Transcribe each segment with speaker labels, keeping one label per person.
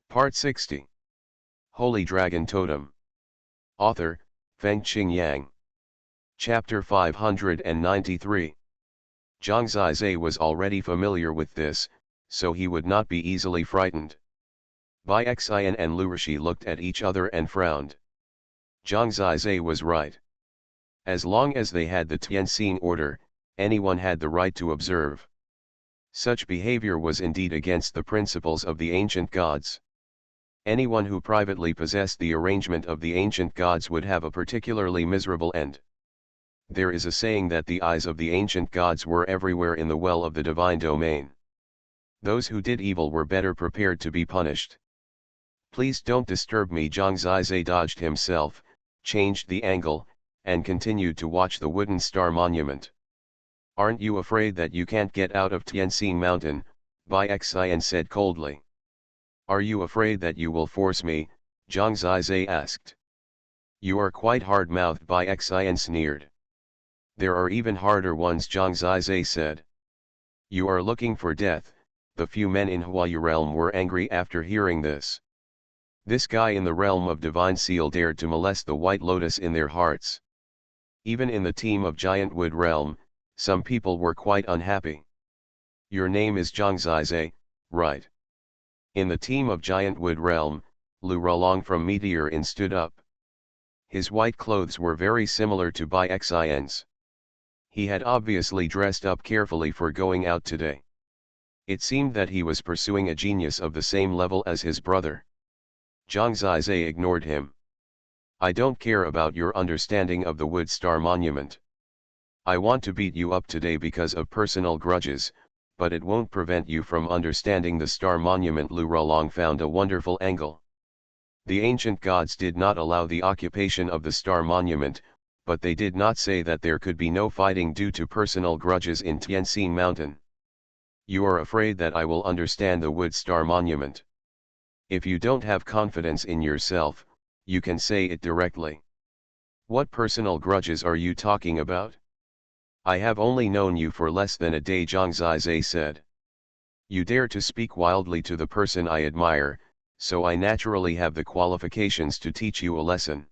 Speaker 1: Part 60. Holy Dragon Totem. Author, Fengqing Yang. Chapter 593. Zhang Zizai was already familiar with this, so he would not be easily frightened. Bai Xian and Lu Rishi looked at each other and frowned. Zhang Zizai was right. As long as they had the Tianxing order, anyone had the right to observe. Such behavior was indeed against the principles of the ancient gods. Anyone who privately possessed the arrangement of the ancient gods would have a particularly miserable end. There is a saying that the eyes of the ancient gods were everywhere in the well of the divine domain. Those who did evil were better prepared to be punished. Please don't disturb me. Zhang Zizai dodged himself, changed the angle, and continued to watch the wooden star monument. Aren't you afraid that you can't get out of Tianxing Mountain? Bai Xian said coldly. Are you afraid that you will force me? Zhang Zizai asked. You are quite hard-mouthed. Bai Xian sneered. There are even harder ones, Zhang Zizai said. You are looking for death. The few men in Huayu realm were angry after hearing this. This guy in the realm of Divine Seal dared to molest the White Lotus in their hearts. Even in the team of Giant Wood realm, some people were quite unhappy. Your name is Zhang Zizai, right? In the team of Giant Wood realm, Lu Rolong from Meteor Inn stood up. His white clothes were very similar to Bai Xian's. He had obviously dressed up carefully for going out today. It seemed that he was pursuing a genius of the same level as his brother. Zhang Zizai ignored him. I don't care about your understanding of the Wood Star Monument. I want to beat you up today because of personal grudges, but it won't prevent you from understanding the Star Monument. Lu Rolong found a wonderful angle. The ancient gods did not allow the occupation of the Star Monument, but they did not say that there could be no fighting due to personal grudges in Tianxing Mountain. You are afraid that I will understand the Wood Star Monument. If you don't have confidence in yourself, you can say it directly. What personal grudges are you talking about? I have only known you for less than a day, Zhang Zizai said. You dare to speak wildly to the person I admire, so I naturally have the qualifications to teach you a lesson.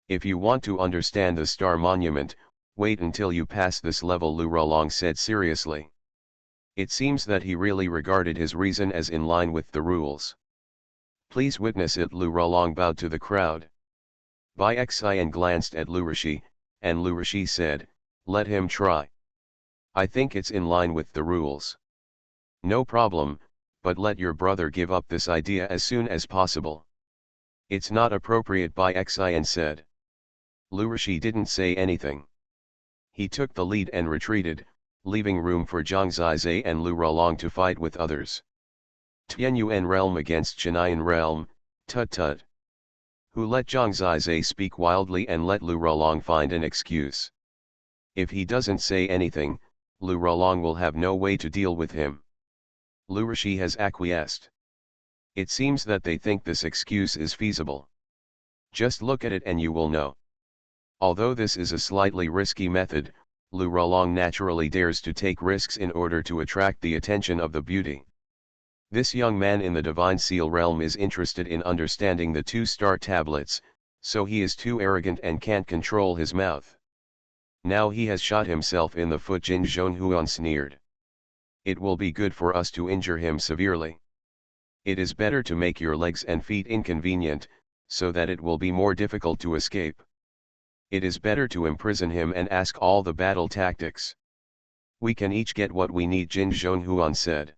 Speaker 1: If you want to understand the Star Monument, wait until you pass this level, Lu Rolong said seriously. It seems that he really regarded his reason as in line with the rules. Please witness it. Lu Rolong bowed to the crowd. Bai Xian glanced at Lu Rishi, and Lu Rishi said, let him try. I think it's in line with the rules. No problem, but let your brother give up this idea as soon as possible. It's not appropriate, Bai Xian said. Lu Rishi didn't say anything. He took the lead and retreated, leaving room for Zhang Zizai and Lu Rolong to fight with others. Tianyuan realm against Chinayan realm, tut. Who let Zhang Zizai speak wildly and let Lu Rolong find an excuse. If he doesn't say anything, Lu Rolong will have no way to deal with him. Lu Rishi has acquiesced. It seems that they think this excuse is feasible. Just look at it and you will know. Although this is a slightly risky method, Lu Rolong naturally dares to take risks in order to attract the attention of the beauty. This young man in the Divine Seal realm is interested in understanding the 2-star tablets, so he is too arrogant and can't control his mouth. Now he has shot himself in the foot. Xuanhuan sneered. It will be good for us to injure him severely. It is better to make your legs and feet inconvenient, so that it will be more difficult to escape. It is better to imprison him and ask all the battle tactics. We can each get what we need, Xuanhuan said.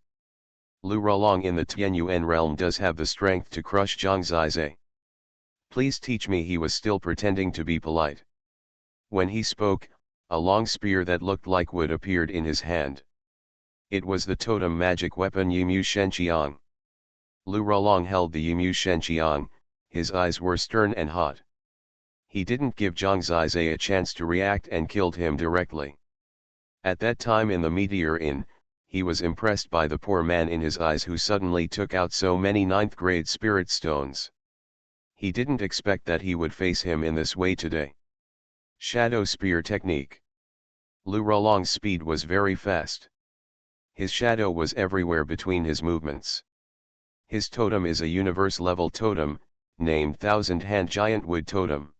Speaker 1: Lu Rolong in the Tianyuan realm does have the strength to crush Zhang Zizai. Please teach me. He was still pretending to be polite. When he spoke, a long spear that looked like wood appeared in his hand. It was the totem magic weapon Yimu Shenqiang. Lu Rolong held the Yimu Shenqiang, his eyes were stern and hot. He didn't give Zhang Zizai a chance to react and killed him directly. At that time in the Meteor Inn, he was impressed by the poor man in his eyes who suddenly took out so many 9th grade spirit stones. He didn't expect that he would face him in this way today. Shadow Spear Technique. Lu Rolong's speed was very fast. His shadow was everywhere between his movements. His totem is a universe-level totem, named Thousand-Hand Giant Wood Totem.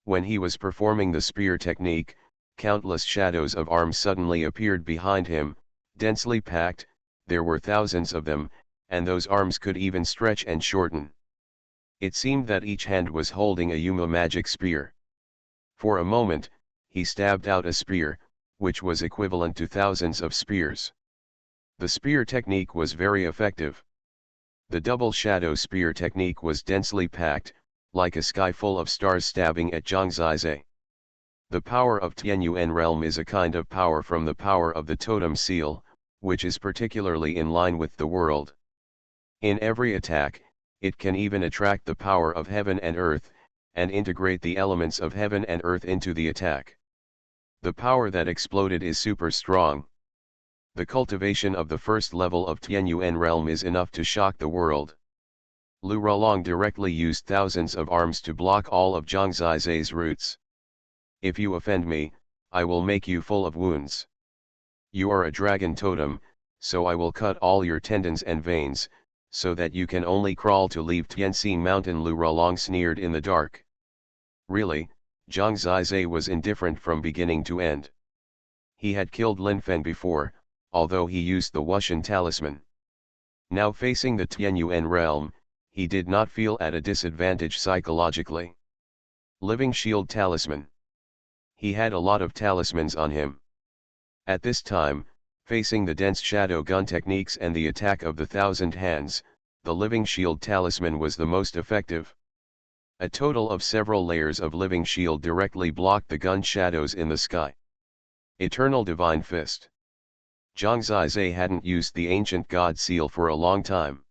Speaker 1: When he was performing the spear technique, countless shadows of arms suddenly appeared behind him, densely packed. There were thousands of them, and those arms could even stretch and shorten. It seemed that each hand was holding a Yuma magic spear. For a moment, he stabbed out a spear, which was equivalent to thousands of spears. The spear technique was very effective. The double shadow spear technique was densely packed, like a sky full of stars stabbing at Zhang Zizai. The power of Tianyuan realm is a kind of power from the power of the totem seal, which is particularly in line with the world. In every attack, it can even attract the power of heaven and earth, and integrate the elements of heaven and earth into the attack. The power that exploded is super strong. The cultivation of the first level of Tianyuan realm is enough to shock the world. Lu Rolong directly used thousands of arms to block all of Zhang Zizai's roots. If you offend me, I will make you full of wounds. You are a dragon totem, so I will cut all your tendons and veins, so that you can only crawl to leave Tianxi Mountain. Lu Rolong sneered in the dark. Really, Zhang Zizai was indifferent from beginning to end. He had killed Lin Fen before, although he used the Wushan talisman. Now facing the Tianyuan realm, he did not feel at a disadvantage psychologically. Living Shield Talisman. He had a lot of talismans on him. At this time, facing the dense shadow gun techniques and the attack of the Thousand Hands, the Living Shield Talisman was the most effective. A total of several layers of Living Shield directly blocked the gun shadows in the sky. Eternal Divine Fist. Zhang Zizai hadn't used the Ancient God Seal for a long time.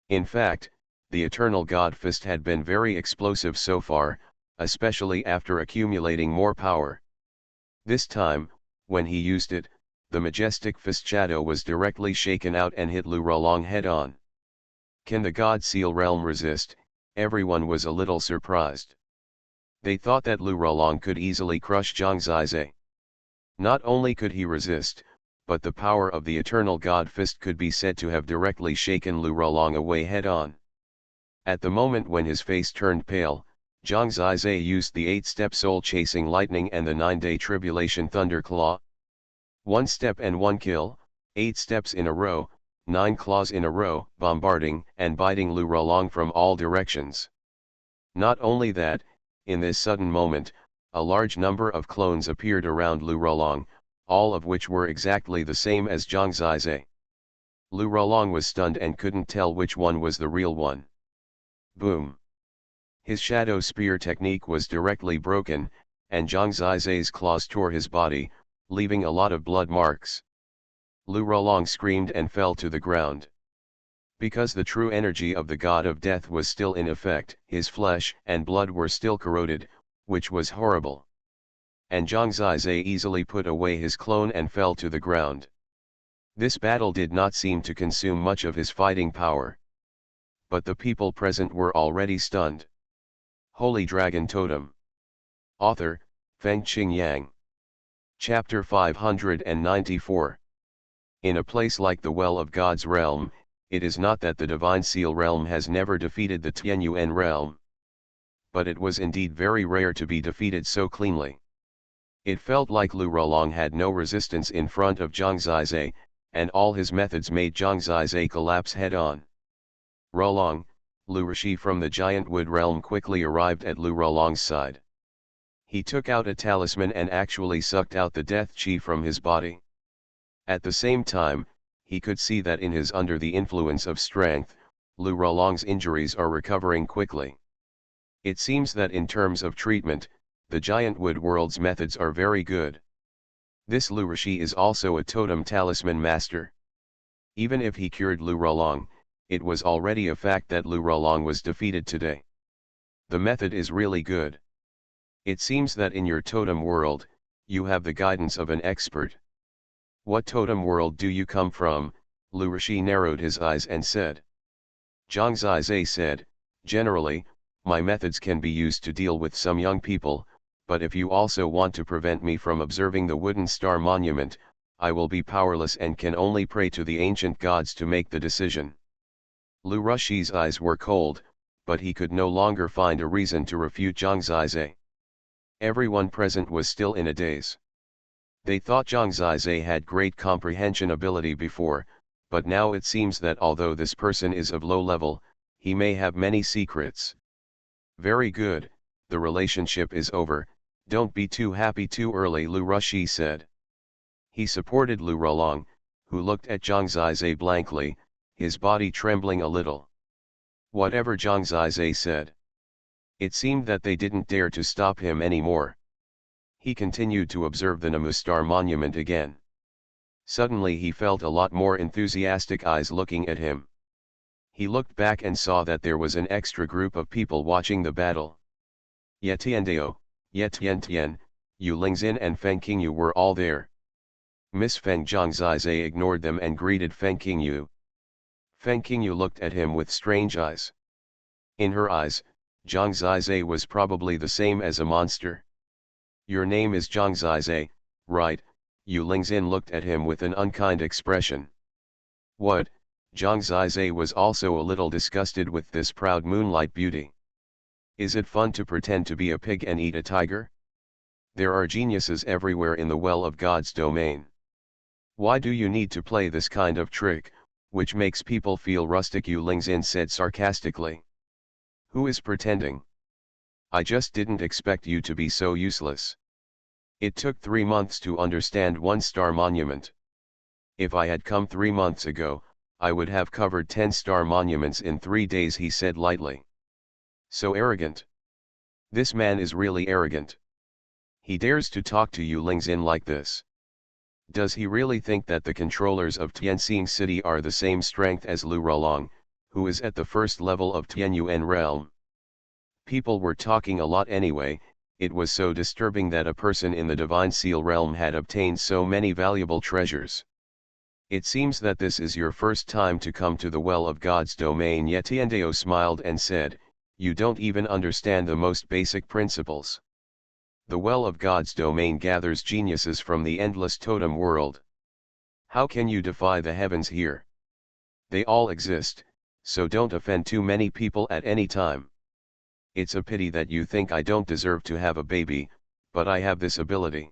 Speaker 1: In fact, the Eternal God Fist had been very explosive so far, especially after accumulating more power. This time, when he used it, the majestic fist shadow was directly shaken out and hit Lu Rolong head-on. Can the God Seal realm resist? Everyone was a little surprised. They thought that Lu Rolong could easily crush Zhang Zizai. Not only could he resist, but the power of the Eternal God Fist could be said to have directly shaken Lu Rolong away head-on. At the moment when his face turned pale, Zhang Zizai used the 8-step soul-chasing lightning and the 9-day tribulation thunderclaw. 1 step and 1 kill, 8 steps in a row, 9 claws in a row, bombarding and biting Lu Rolong from all directions. Not only that, in this sudden moment, a large number of clones appeared around Lu Rolong, all of which were exactly the same as Zhang Zizai. Lu Rolong was stunned and couldn't tell which one was the real one. Boom! His shadow spear technique was directly broken, and Zhang Zizai's claws tore his body, leaving a lot of blood marks. Lu Rolong screamed and fell to the ground. Because the true energy of the god of death was still in effect, his flesh and blood were still corroded, which was horrible. And Zhang Zizai easily put away his clone and fell to the ground. This battle did not seem to consume much of his fighting power. But the people present were already stunned. Holy Dragon Totem. Author, Fengqing Yang. Chapter 594. In a place like the Well of God's realm, it is not that the Divine Seal realm has never defeated the Tianyuan realm. But it was indeed very rare to be defeated so cleanly. It felt like Lu Rolong had no resistance in front of Zhang Zizai, and all his methods made Zhang Zizai collapse head-on. Rolong, Lu Rishi from the Giant Wood realm quickly arrived at Lu Rolong's side. He took out a talisman and actually sucked out the death chi from his body. At the same time, he could see that in his under the influence of strength, Lu Rolong's injuries are recovering quickly. It seems that in terms of treatment, the Giant Wood world's methods are very good. This Lu Rishi is also a totem talisman master. Even if he cured Lu Rolong, it was already a fact that Lu Rolong was defeated today. The method is really good. It seems that in your totem world, you have the guidance of an expert. What totem world do you come from? Lu Rishi narrowed his eyes and said. Zhang Zizai said, generally, my methods can be used to deal with some young people, but if you also want to prevent me from observing the wooden star monument, I will be powerless and can only pray to the ancient gods to make the decision. Lu Rushi's eyes were cold, but he could no longer find a reason to refute Zhang Zizai. Everyone present was still in a daze. They thought Zhang Zizai had great comprehension ability before, but now it seems that although this person is of low level, he may have many secrets. Very good, the relationship is over, don't be too happy too early, Lu Rushi said. He supported Lu Rolong, who looked at Zhang Zizai blankly, his body trembling a little. Whatever Zhang Zizai said. It seemed that they didn't dare to stop him anymore. He continued to observe the Namu Star monument again. Suddenly he felt a lot more enthusiastic eyes looking at him. He looked back and saw that there was an extra group of people watching the battle. Ye Tiandao, Ye Tian, Yu Lingzin and Feng Qingyu were all there. Miss Feng Zhang Zizai ignored them and greeted Feng Qingyu. Feng Qingyu looked at him with strange eyes. In her eyes, Zhang Zizai was probably the same as a monster. Your name is Zhang Zizai, right? Yu Lingzin looked at him with an unkind expression. What? Zhang Zizai was also a little disgusted with this proud moonlight beauty. Is it fun to pretend to be a pig and eat a tiger? There are geniuses everywhere in the well of God's domain. Why do you need to play this kind of trick, which makes people feel rustic? Yu Lingzin said sarcastically. Who is pretending? I just didn't expect you to be so useless. It took 3 months to understand one star monument. If I had come 3 months ago, I would have covered 10 star monuments in 3 days, he said lightly. So arrogant. This man is really arrogant. He dares to talk to Yu Lingzin like this. Does he really think that the controllers of Tianxing City are the same strength as Lu Rolong, who is at the first level of Tianyuan realm? People were talking a lot anyway. It was so disturbing that a person in the Divine Seal realm had obtained so many valuable treasures. It seems that this is your first time to come to the well of God's domain. Ye Tiandao smiled and said, you don't even understand the most basic principles. The well of God's domain gathers geniuses from the endless totem world. How can you defy the heavens here? They all exist, so don't offend too many people at any time. It's a pity that you think I don't deserve to have a baby, but I have this ability.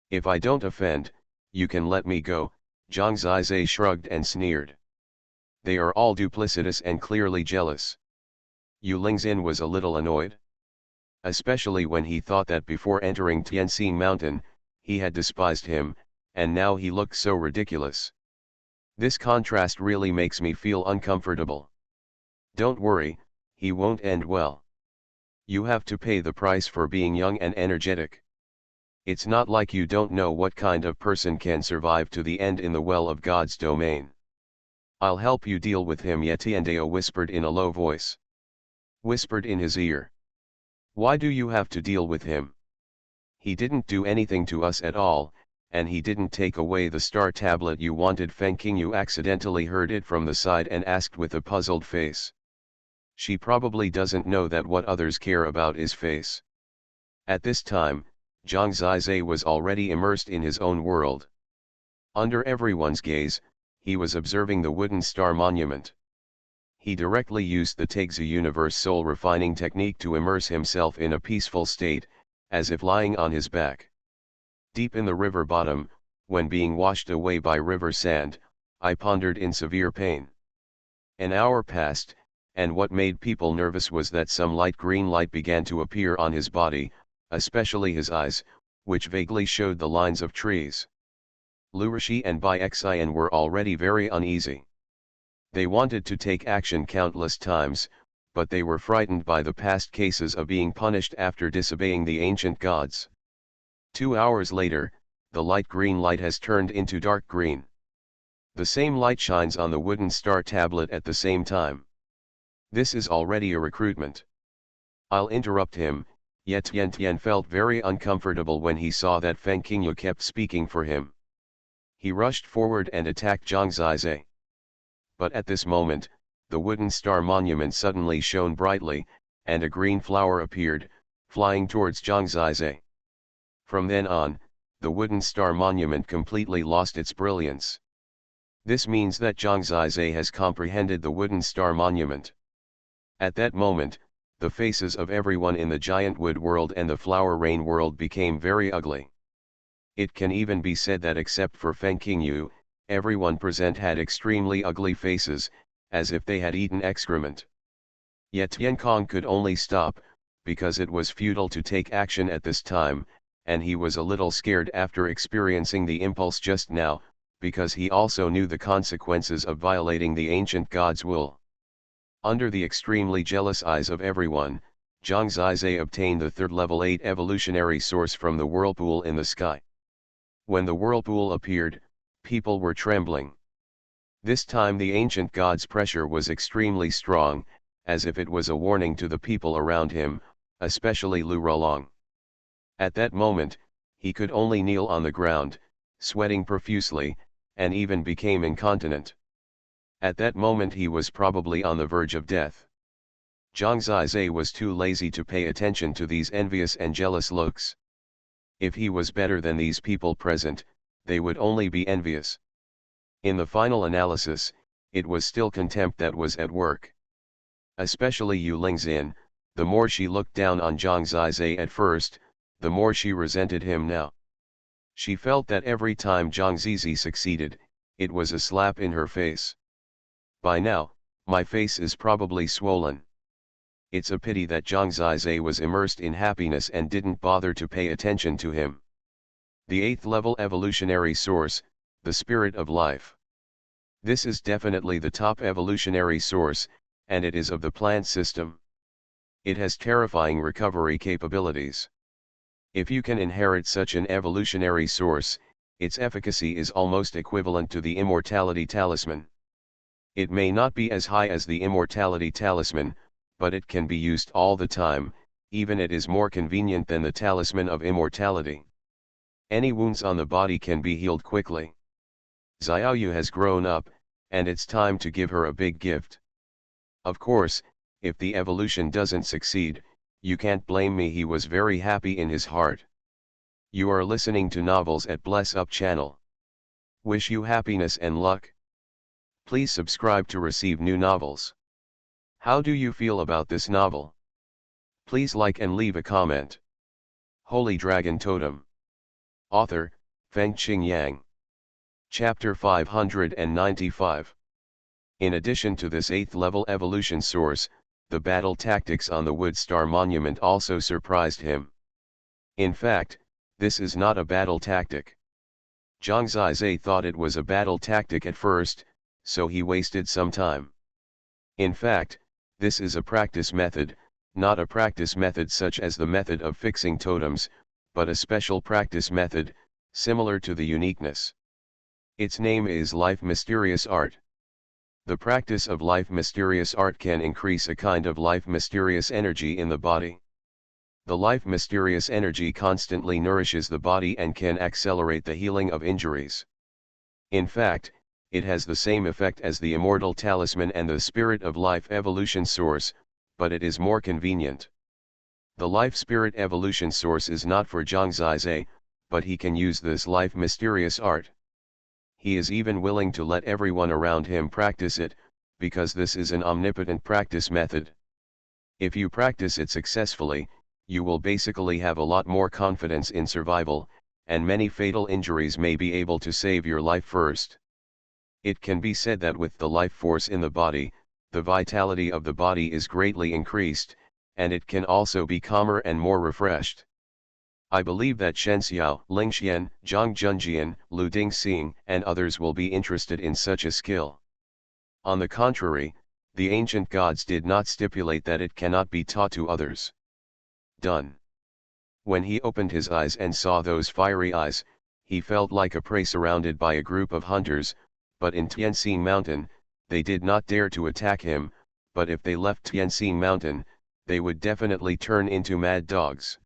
Speaker 1: If I don't offend, you can let me go. Zhang Zizai shrugged and sneered. They are all duplicitous and clearly jealous. Yu Lingzin was a little annoyed. Especially when he thought that before entering Tianxing Mountain, he had despised him, and now he looked so ridiculous. This contrast really makes me feel uncomfortable. Don't worry, he won't end well. You have to pay the price for being young and energetic. It's not like you don't know what kind of person can survive to the end in the well of God's domain. I'll help you deal with him, Ye Tiandao whispered in a low voice. Whispered in his ear. Why do you have to deal with him? He didn't do anything to us at all, and he didn't take away the star tablet you wanted. Feng Qingyu accidentally heard it from the side and asked with a puzzled face. She probably doesn't know that what others care about is face. At this time, Zhang Zizai was already immersed in his own world. Under everyone's gaze, he was observing the wooden star monument. He directly used the Tegzu universe soul refining technique to immerse himself in a peaceful state, as if lying on his back. Deep in the river bottom, when being washed away by river sand, I pondered in severe pain. An hour passed, and what made people nervous was that some light green light began to appear on his body, especially his eyes, which vaguely showed the lines of trees. Lu Rushi and Bai Xian were already very uneasy. They wanted to take action countless times, but they were frightened by the past cases of being punished after disobeying the ancient gods. 2 hours later, the light green light has turned into dark green. The same light shines on the wooden star tablet at the same time. This is already a recruitment. I'll interrupt him. Ye Tian felt very uncomfortable when he saw that Feng Qingyu kept speaking for him. He rushed forward and attacked Zhang Zizai. But at this moment, the wooden star monument suddenly shone brightly, and a green flower appeared, flying towards Zhang Zizai. From then on, the wooden star monument completely lost its brilliance. This means that Zhang Zizai has comprehended the wooden star monument. At that moment, the faces of everyone in the giant wood world and the flower rain world became very ugly. It can even be said that except for Feng Qingyu, everyone present had extremely ugly faces, as if they had eaten excrement. Yet Tian Kong could only stop, because it was futile to take action at this time, and he was a little scared after experiencing the impulse just now, because he also knew the consequences of violating the ancient god's will. Under the extremely jealous eyes of everyone, Zhang Zizai obtained the third level 8 evolutionary source from the whirlpool in the sky. When the whirlpool appeared, people were trembling. This time the ancient god's pressure was extremely strong, as if it was a warning to the people around him, especially Lu Rolong. At that moment, he could only kneel on the ground, sweating profusely, and even became incontinent. At that moment he was probably on the verge of death. Zhang Zizai was too lazy to pay attention to these envious and jealous looks. If he was better than these people present, they would only be envious. In the final analysis, it was still contempt that was at work. Especially Yu Lingxin, the more she looked down on Zhang Zizai at first, the more she resented him now. She felt that every time Zhang Zizai succeeded, it was a slap in her face. By now, my face is probably swollen. It's a pity that Zhang Zizai was immersed in happiness and didn't bother to pay attention to him. The 8th level evolutionary source, the spirit of life. This is definitely the top evolutionary source, and it is of the plant system. It has terrifying recovery capabilities. If you can inherit such an evolutionary source, its efficacy is almost equivalent to the immortality talisman. It may not be as high as the immortality talisman, but it can be used all the time, even it is more convenient than the talisman of immortality. Any wounds on the body can be healed quickly. Xiaoyu has grown up, and it's time to give her a big gift. Of course, if the evolution doesn't succeed, you can't blame me. He was very happy in his heart. You are listening to Novels at Bless Up channel. Wish you happiness and luck. Please subscribe to receive new novels. How do you feel about this novel? Please like and leave a comment. Holy Dragon Totem. Author, Feng Qingyang. Chapter 595. In addition to this 8th level evolution source, the battle tactics on the Wood Star Monument also surprised him. In fact, this is not a battle tactic. Zhang Zizai thought it was a battle tactic at first, so he wasted some time. In fact, this is a practice method, not a practice method such as the method of fixing totems, but a special practice method, similar to the uniqueness. Its name is Life Mysterious Art. The practice of Life Mysterious Art can increase a kind of life mysterious energy in the body. The life mysterious energy constantly nourishes the body and can accelerate the healing of injuries. In fact, it has the same effect as the Immortal Talisman and the Spirit of Life Evolution Source, but it is more convenient. The Life Spirit Evolution Source is not for Zhang Zizai, but he can use this Life Mysterious Art. He is even willing to let everyone around him practice it, because this is an omnipotent practice method. If you practice it successfully, you will basically have a lot more confidence in survival, and many fatal injuries may be able to save your life first. It can be said that with the life force in the body, the vitality of the body is greatly increased, and it can also be calmer and more refreshed. I believe that Shen Xiao, Ling Xian, Zhang Junjian, Lu Dingxing, and others will be interested in such a skill. On the contrary, the ancient gods did not stipulate that it cannot be taught to others. Done. When he opened his eyes and saw those fiery eyes, he felt like a prey surrounded by a group of hunters, but in Tianxing Mountain, they did not dare to attack him, but if they left Tianxing Mountain, they would definitely turn into mad dogs.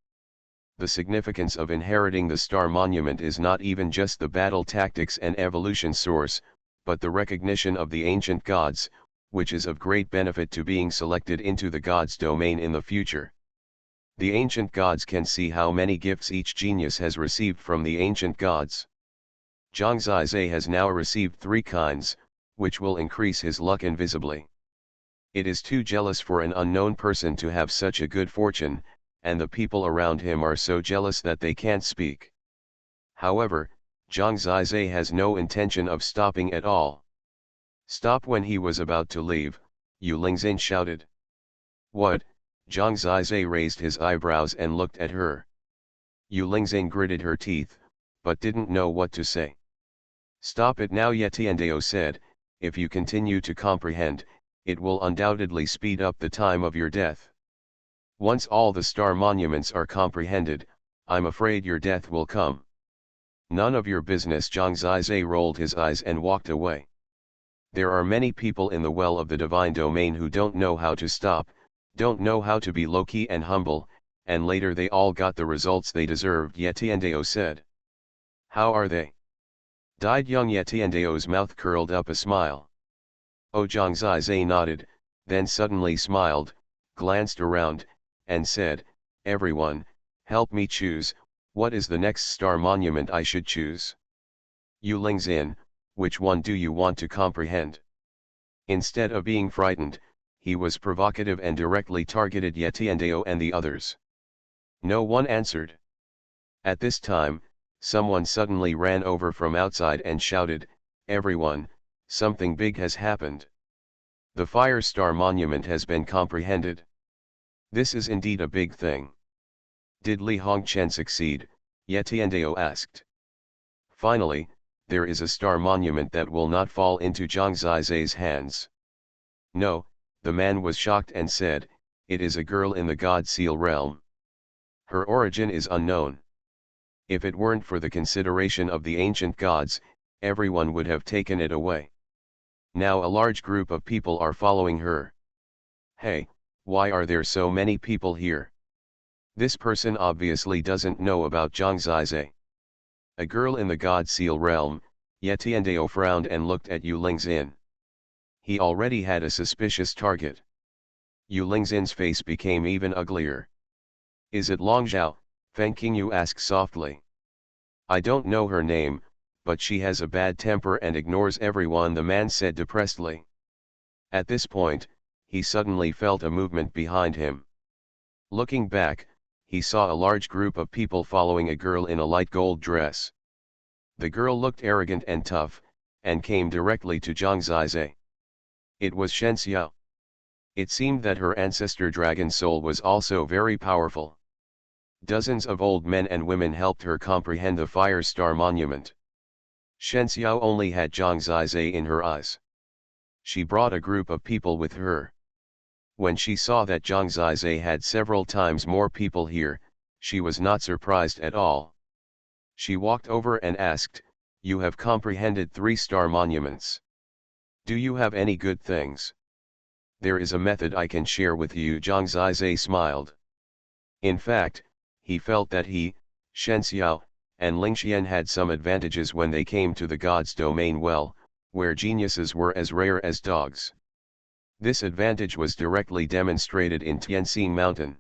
Speaker 1: The significance of inheriting the Star Monument is not even just the battle tactics and evolution source, but the recognition of the ancient gods, which is of great benefit to being selected into the gods' domain in the future. The ancient gods can see how many gifts each genius has received from the ancient gods. Zhang Zizai has now received 3 kinds, which will increase his luck invisibly. It is too jealous for an unknown person to have such a good fortune, and the people around him are so jealous that they can't speak. However, Zhang Zizai has no intention of stopping at all. Stop. When he was about to leave, Yu Lingzin shouted. What? Zhang Zizai raised his eyebrows and looked at her. Yu Lingzin gritted her teeth, but didn't know what to say. Stop it now, Yetiandeo said. If you continue to comprehend, it will undoubtedly speed up the time of your death. Once all the star monuments are comprehended, I'm afraid your death will come. None of your business. Zhang Zizai rolled his eyes and walked away. There are many people in the well of the divine domain who don't know how to stop, don't know how to be low-key and humble, and later they all got the results they deserved, Yetiandeo said. How are they? Died young. Yetiandeo's mouth curled up a smile. Oh, Zhang Zizai nodded, then suddenly smiled, glanced around, and said, everyone, help me choose, what is the next star monument I should choose? Yu Lingzin, which one do you want to comprehend? Instead of being frightened, he was provocative and directly targeted Yetiandeo and the others. No one answered. At this time, someone suddenly ran over from outside and shouted, everyone, something big has happened. The Fire Star Monument has been comprehended. This is indeed a big thing. Did Li Hongchen succeed? Yetiandeo asked. Finally, there is a star monument that will not fall into Zhang Zizai's hands. No, the man was shocked and said, it is a girl in the God Seal realm. Her origin is unknown. If it weren't for the consideration of the ancient gods, everyone would have taken it away. Now a large group of people are following her. Hey, why are there so many people here? This person obviously doesn't know about Zhang Zizai. A girl in the God Seal realm. Yetiandeo frowned and looked at Yu Lingzin. He already had a suspicious target. Yu Lingzin's face became even uglier. Is it Long Zhao? Feng Qingyu asked softly. I don't know her name, but she has a bad temper and ignores everyone, the man said depressedly. At this point, he suddenly felt a movement behind him. Looking back, he saw a large group of people following a girl in a light gold dress. The girl looked arrogant and tough, and came directly to Zhang Zizai. It was Shen Xiao. It seemed that her ancestor dragon soul was also very powerful. Dozens of old men and women helped her comprehend the Fire Star Monument. Shen Xiao only had Zhang Zizai in her eyes. She brought a group of people with her. When she saw that Zhang Zizai had several times more people here, she was not surprised at all. She walked over and asked, you have comprehended 3 star monuments. Do you have any good things? There is a method I can share with you. Zhang Zizai smiled. In fact, he felt that he, Shen Xiao, and Ling Xian had some advantages when they came to the God's domain well, where geniuses were as rare as dogs. This advantage was directly demonstrated in Tianxing Mountain.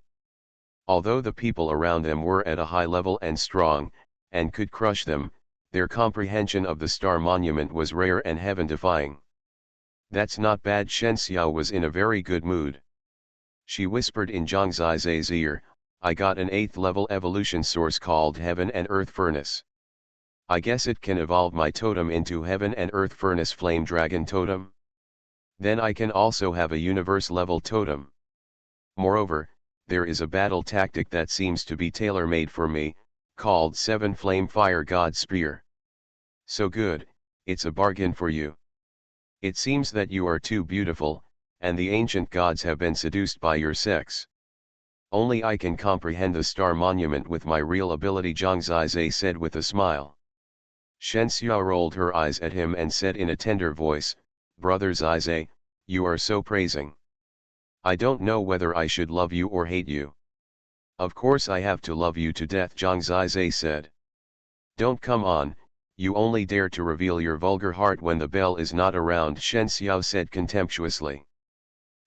Speaker 1: Although the people around them were at a high level and strong, and could crush them, their comprehension of the star monument was rare and heaven-defying. That's not bad. Shen Xiao was in a very good mood. She whispered in Zhang Zizai's ear, I got an 8th level evolution source called Heaven and Earth Furnace. I guess it can evolve my totem into Heaven and Earth Furnace Flame Dragon Totem. Then I can also have a universe level totem. Moreover, there is a battle tactic that seems to be tailor-made for me, called 7 Flame Fire God Spear. So good, it's a bargain for you. It seems that you are too beautiful, and the ancient gods have been seduced by your sex. Only I can comprehend the star monument with my real ability, Zhang Zizai said with a smile. Shen Xiao rolled her eyes at him and said in a tender voice, Brother Zizai, you are so praising. I don't know whether I should love you or hate you. Of course I have to love you to death, Zhang Zizai said. Don't come on, you only dare to reveal your vulgar heart when the bell is not around, Shen Xiao said contemptuously.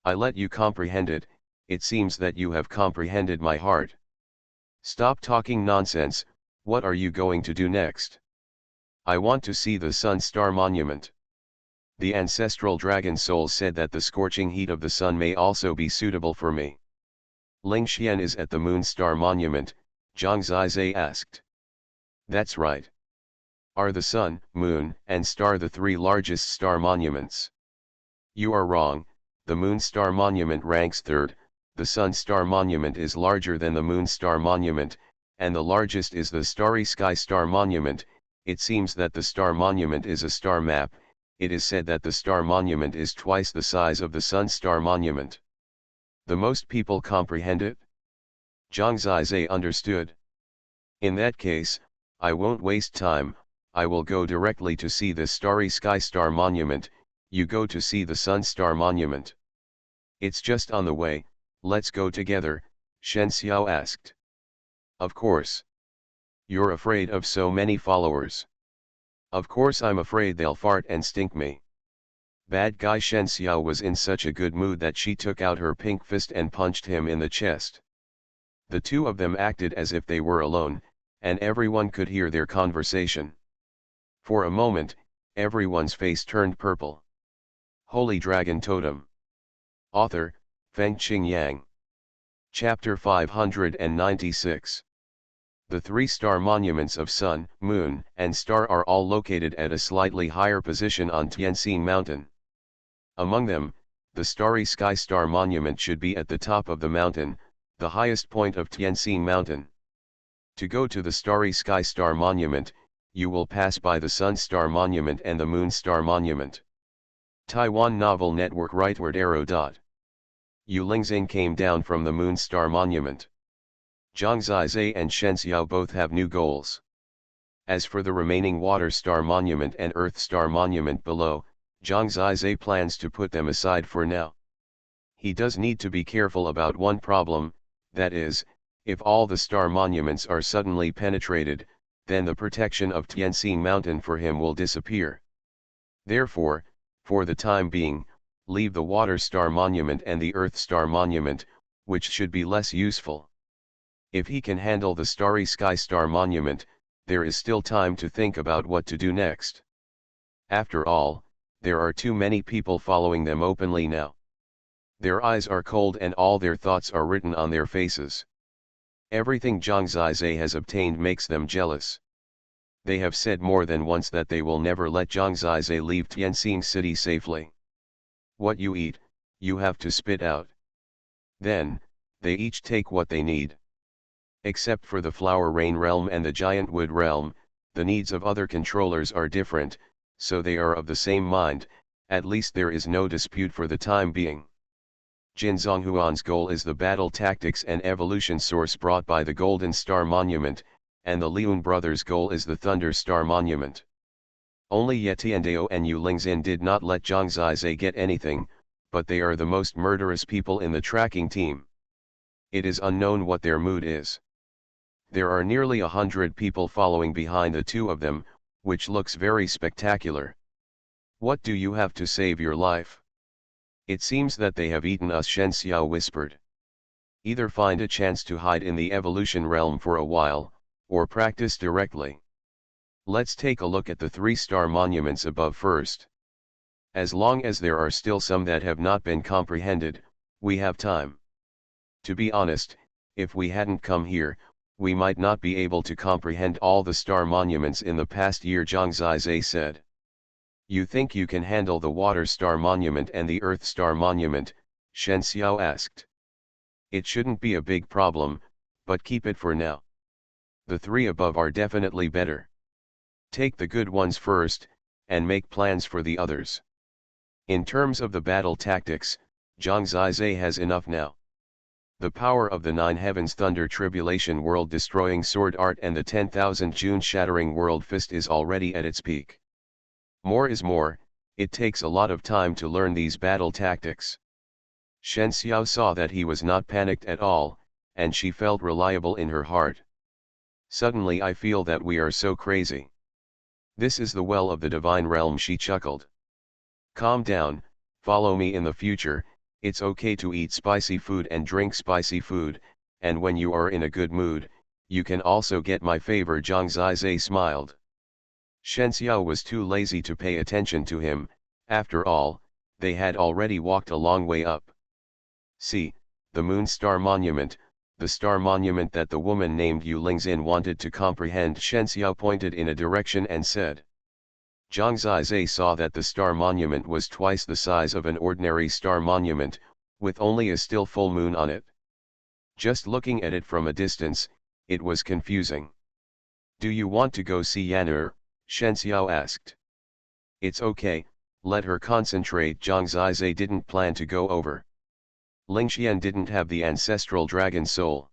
Speaker 1: I let you comprehend it, it seems that you have comprehended my heart. Stop talking nonsense, what are you going to do next? I want to see the Sun Star Monument. The ancestral dragon soul said that the scorching heat of the sun may also be suitable for me. Ling Xian is at the Moon Star Monument, Zhang Zizai asked. That's right. Are the Sun, Moon, and Star the three largest star monuments? You are wrong, the Moon Star Monument ranks third, the Sun Star Monument is larger than the Moon Star Monument, and the largest is the Starry Sky Star Monument. It seems that the Star Monument is a star map. It is said that the Star Monument is twice the size of the Sun Star Monument. The most people comprehend it? Zhang Zizai understood. In that case, I won't waste time, I will go directly to see the Starry Sky Star Monument. You go to see the Sun Star Monument. It's just on the way, let's go together, Shen Xiao asked. Of course. You're afraid of so many followers. Of course I'm afraid they'll fart and stink me. Bad guy Shen Xiao was in such a good mood that she took out her pink fist and punched him in the chest. The two of them acted as if they were alone, and everyone could hear their conversation. For a moment, everyone's face turned purple. Holy Dragon Totem. Author, Fengqing Yang. Chapter 596. The three star monuments of Sun, Moon, and Star are all located at a slightly higher position on Tianxing Mountain. Among them, the Starry Sky Star Monument should be at the top of the mountain, the highest point of Tianxing Mountain. To go to the Starry Sky Star Monument, you will pass by the Sun Star Monument and the Moon Star Monument. Taiwan Novel Network Rightward arrow. Yu Lingxing came down from the Moon Star Monument. Zhang Zizai and Shen Xiao both have new goals. As for the remaining Water Star Monument and Earth Star Monument below, Zhang Zizai plans to put them aside for now. He does need to be careful about one problem, that is, if all the star monuments are suddenly penetrated, then the protection of Tianxing Mountain for him will disappear. Therefore, for the time being, leave the Water Star Monument and the Earth Star Monument, which should be less useful. If he can handle the Starry Sky Star Monument, there is still time to think about what to do next. After all, there are too many people following them openly now. Their eyes are cold and all their thoughts are written on their faces. Everything Zhang Zizai has obtained makes them jealous. They have said more than once that they will never let Zhang Zizai leave Tianxing City safely. What you eat, you have to spit out. Then, they each take what they need. Except for the Flower Rain Realm and the Giant Wood Realm, the needs of other controllers are different, so they are of the same mind, at least there is no dispute for the time being. Jin Xuanhuan's goal is the battle tactics and evolution source brought by the Golden Star Monument, and the Liun brothers' goal is the Thunder Star Monument. Only Ye Tiandao and Yu Lingxin did not let Zhang Zizai get anything, but they are the most murderous people in the tracking team. It is unknown what their mood is. There are nearly 100 people following behind the two of them, which looks very spectacular. What do you have to save your life? It seems that they have eaten us, Shen Xiao whispered. Either find a chance to hide in the evolution realm for a while, or practice directly. Let's take a look at the three-star monuments above first. As long as there are still some that have not been comprehended, we have time. To be honest, if we hadn't come here, we might not be able to comprehend all the star monuments in the past year, Zhang Zizai said. You think you can handle the Water Star Monument and the Earth Star Monument? Shen Xiao asked. It shouldn't be a big problem, but keep it for now. The three above are definitely better. Take the good ones first, and make plans for the others. In terms of the battle tactics, Zhang Zizai has enough now. The power of the Nine Heavens Thunder Tribulation World Destroying Sword Art and the 10,000 June Shattering World Fist is already at its peak. More is more, it takes a lot of time to learn these battle tactics. Shen Xiao saw that he was not panicked at all, and she felt reliable in her heart. Suddenly I feel that we are so crazy. This is the well of the divine realm, she chuckled. Calm down, follow me in the future. It's okay to eat spicy food and drink spicy food, and when you are in a good mood, you can also get my favor, Zhang Zizai smiled. Shen Xiao was too lazy to pay attention to him. After all, they had already walked a long way up. See, the Moon Star Monument, the star monument that the woman named Yu Lingzin wanted to comprehend. Shen Xiao pointed in a direction and said. Zhang Zizai saw that the star monument was twice the size of an ordinary star monument, with only a still full moon on it. Just looking at it from a distance, it was confusing. Do you want to go see Yan'er? Shen Xiao asked. It's okay, let her concentrate. Zhang Zizai didn't plan to go over. Lingxian didn't have the ancestral dragon soul.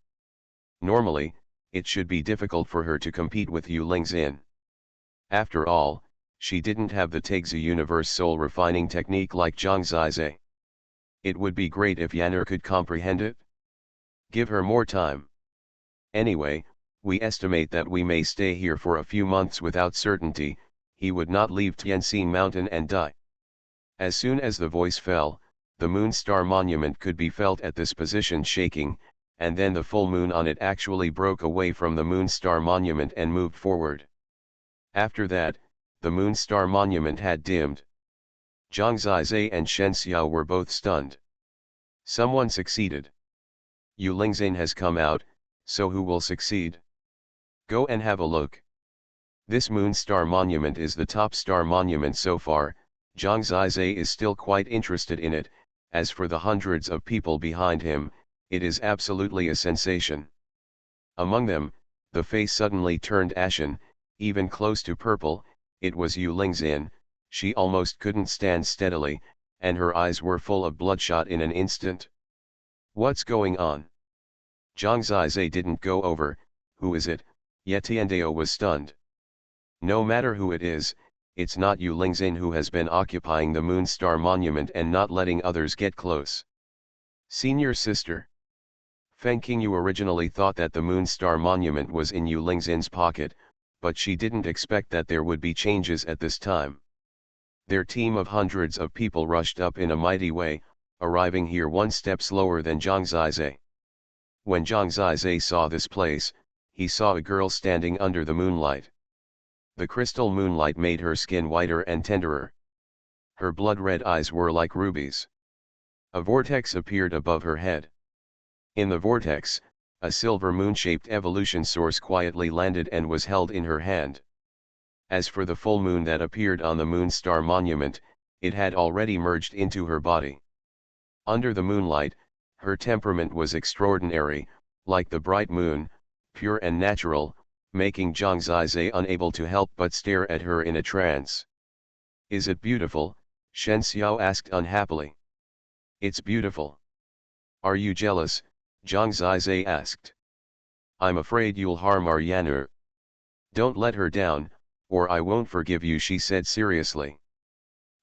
Speaker 1: Normally, it should be difficult for her to compete with Yu Lingzin. After all, she didn't have the Taixi universe soul refining technique like Zhang Zizai. It would be great if Yan'er could comprehend it. Give her more time. Anyway, we estimate that we may stay here for a few months without certainty. He would not leave Tianxing Mountain and die. As soon as the voice fell, the Moon Star Monument could be felt at this position shaking, and then the full moon on it actually broke away from the Moon Star Monument and moved forward. After that, the Moon Star Monument had dimmed. Zhang Zizai and Shen Xiao were both stunned. Someone succeeded. Yu Lingzin has come out, so who will succeed? Go and have a look. This Moon Star Monument is the top star monument so far. Zhang Zizai is still quite interested in it. As for the hundreds of people behind him, it is absolutely a sensation. Among them, the face suddenly turned ashen, even close to purple. It was Yu Lingzin. She almost couldn't stand steadily, and her eyes were full of bloodshot in an instant. What's going on? Zhang Zizai didn't go over. Who is it? Ye Tiandao was stunned. No matter who it is, it's not Yu Lingzin who has been occupying the Moon Star Monument and not letting others get close. Senior sister. Feng Qingyu originally thought that the Moon Star Monument was in Yu Lingzin's pocket, but she didn't expect that there would be changes at this time. Their team of hundreds of people rushed up in a mighty way, arriving here one step slower than Zhang Zizai. When Zhang Zizai saw this place, he saw a girl standing under the moonlight. The crystal moonlight made her skin whiter and tenderer. Her blood-red eyes were like rubies. A vortex appeared above her head. In the vortex, a silver moon-shaped evolution source quietly landed and was held in her hand. As for the full moon that appeared on the Moon Star Monument, it had already merged into her body. Under the moonlight, her temperament was extraordinary, like the bright moon, pure and natural, making Zhang Zizai unable to help but stare at her in a trance. Is it beautiful? Shen Xiao asked unhappily. It's beautiful. Are you jealous? Zhang Zizai asked. I'm afraid you'll harm our Yan'er. Don't let her down, or I won't forgive you, she said seriously.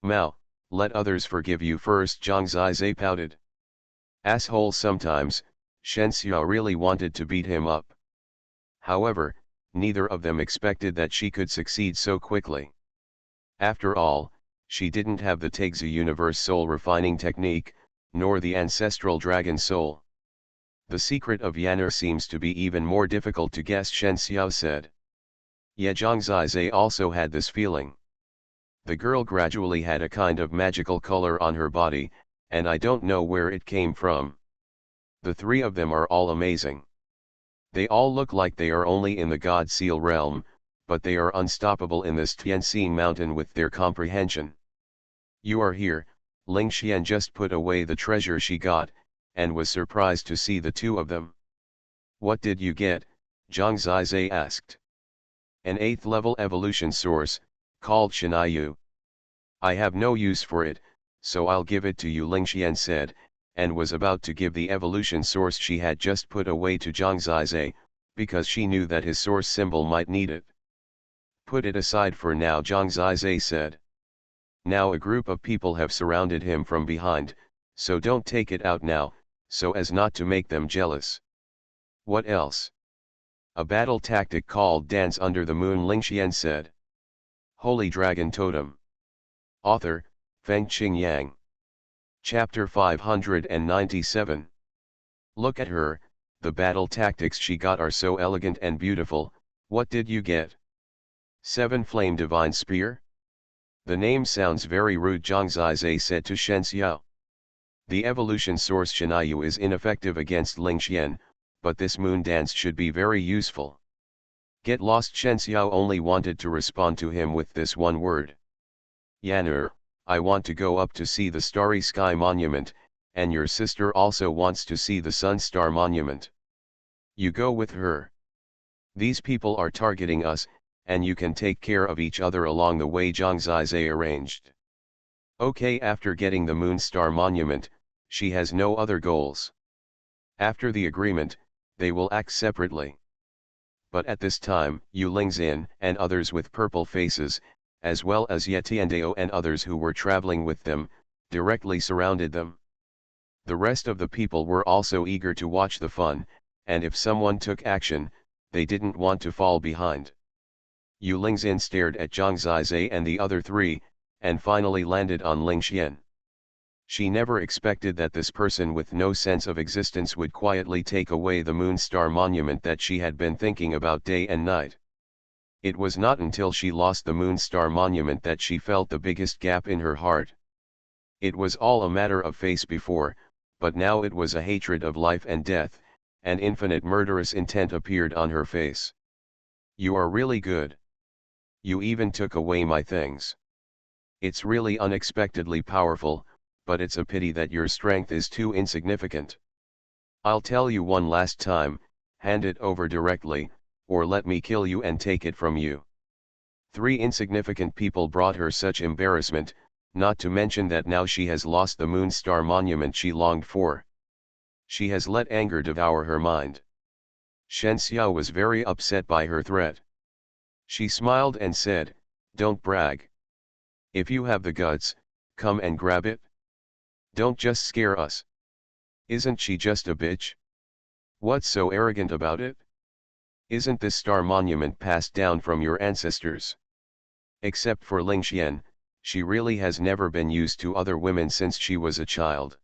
Speaker 1: Mao, let others forgive you first, Zhang Zizai pouted. Asshole sometimes. Shen Xiao really wanted to beat him up. However, neither of them expected that she could succeed so quickly. After all, she didn't have the Taixi universe soul refining technique, nor the ancestral dragon soul. The secret of Yan'er seems to be even more difficult to guess, Shen Xiao said. Ye Zhang Zizai also had this feeling. The girl gradually had a kind of magical color on her body, and I don't know where it came from. The three of them are all amazing. They all look like they are only in the God Seal realm, but they are unstoppable in this Tianxing Mountain with their comprehension. You are here. Ling Xian just put away the treasure she got, and was surprised to see the two of them. What did you get? Zhang Zizai asked. An 8th level evolution source, called Xuanhuan. I have no use for it, so I'll give it to you, Ling Xian said, and was about to give the evolution source she had just put away to Zhang Zizai, because she knew that his source symbol might need it. Put it aside for now, Zhang Zizai said. Now a group of people have surrounded him from behind, so don't take it out now, so as not to make them jealous. What else? A battle tactic called Dance Under the Moon, Ling Xian said. Holy Dragon Totem. Author, Feng Qingyang. Chapter 597. Look at her, the battle tactics she got are so elegant and beautiful. What did you get? 7 Flame Divine Spear? The name sounds very rude, Zhang Zizai said to Shen Xiao. The evolution source Shenyu is ineffective against Ling Xian, but this moon dance should be very useful. Get lost, Shen Xiao only wanted to respond to him with this one word. Yan'er, I want to go up to see the Starry Sky Monument, and your sister also wants to see the Sun Star Monument. You go with her. These people are targeting us, and you can take care of each other along the way, Zhang Zizai arranged. Okay, after getting the Moon Star Monument, she has no other goals. After the agreement, they will act separately. But at this time, Yu Lingxin and others with purple faces, as well as Ye Tiandao and others who were traveling with them, directly surrounded them. The rest of the people were also eager to watch the fun, and if someone took action, they didn't want to fall behind. Yu Lingxin stared at Zhang Zizai and the other three, and finally landed on Ling Xian. She never expected that this person with no sense of existence would quietly take away the Moon Star Monument that she had been thinking about day and night. It was not until she lost the Moon Star Monument that she felt the biggest gap in her heart. It was all a matter of face before, but now it was a hatred of life and death, and infinite murderous intent appeared on her face. You are really good. You even took away my things. It's really unexpectedly powerful, but it's a pity that your strength is too insignificant. I'll tell you one last time, hand it over directly, or let me kill you and take it from you. 3 insignificant people brought her such embarrassment, not to mention that now she has lost the Moon Star Monument she longed for. She has let anger devour her mind. Shen Xiao was very upset by her threat. She smiled and said, "Don't brag. If you have the guts, come and grab it. Don't just scare us. Isn't she just a bitch? What's so arrogant about it? Isn't this star monument passed down from your ancestors? Except for Ling Xian, she really has never been used to other women since she was a child.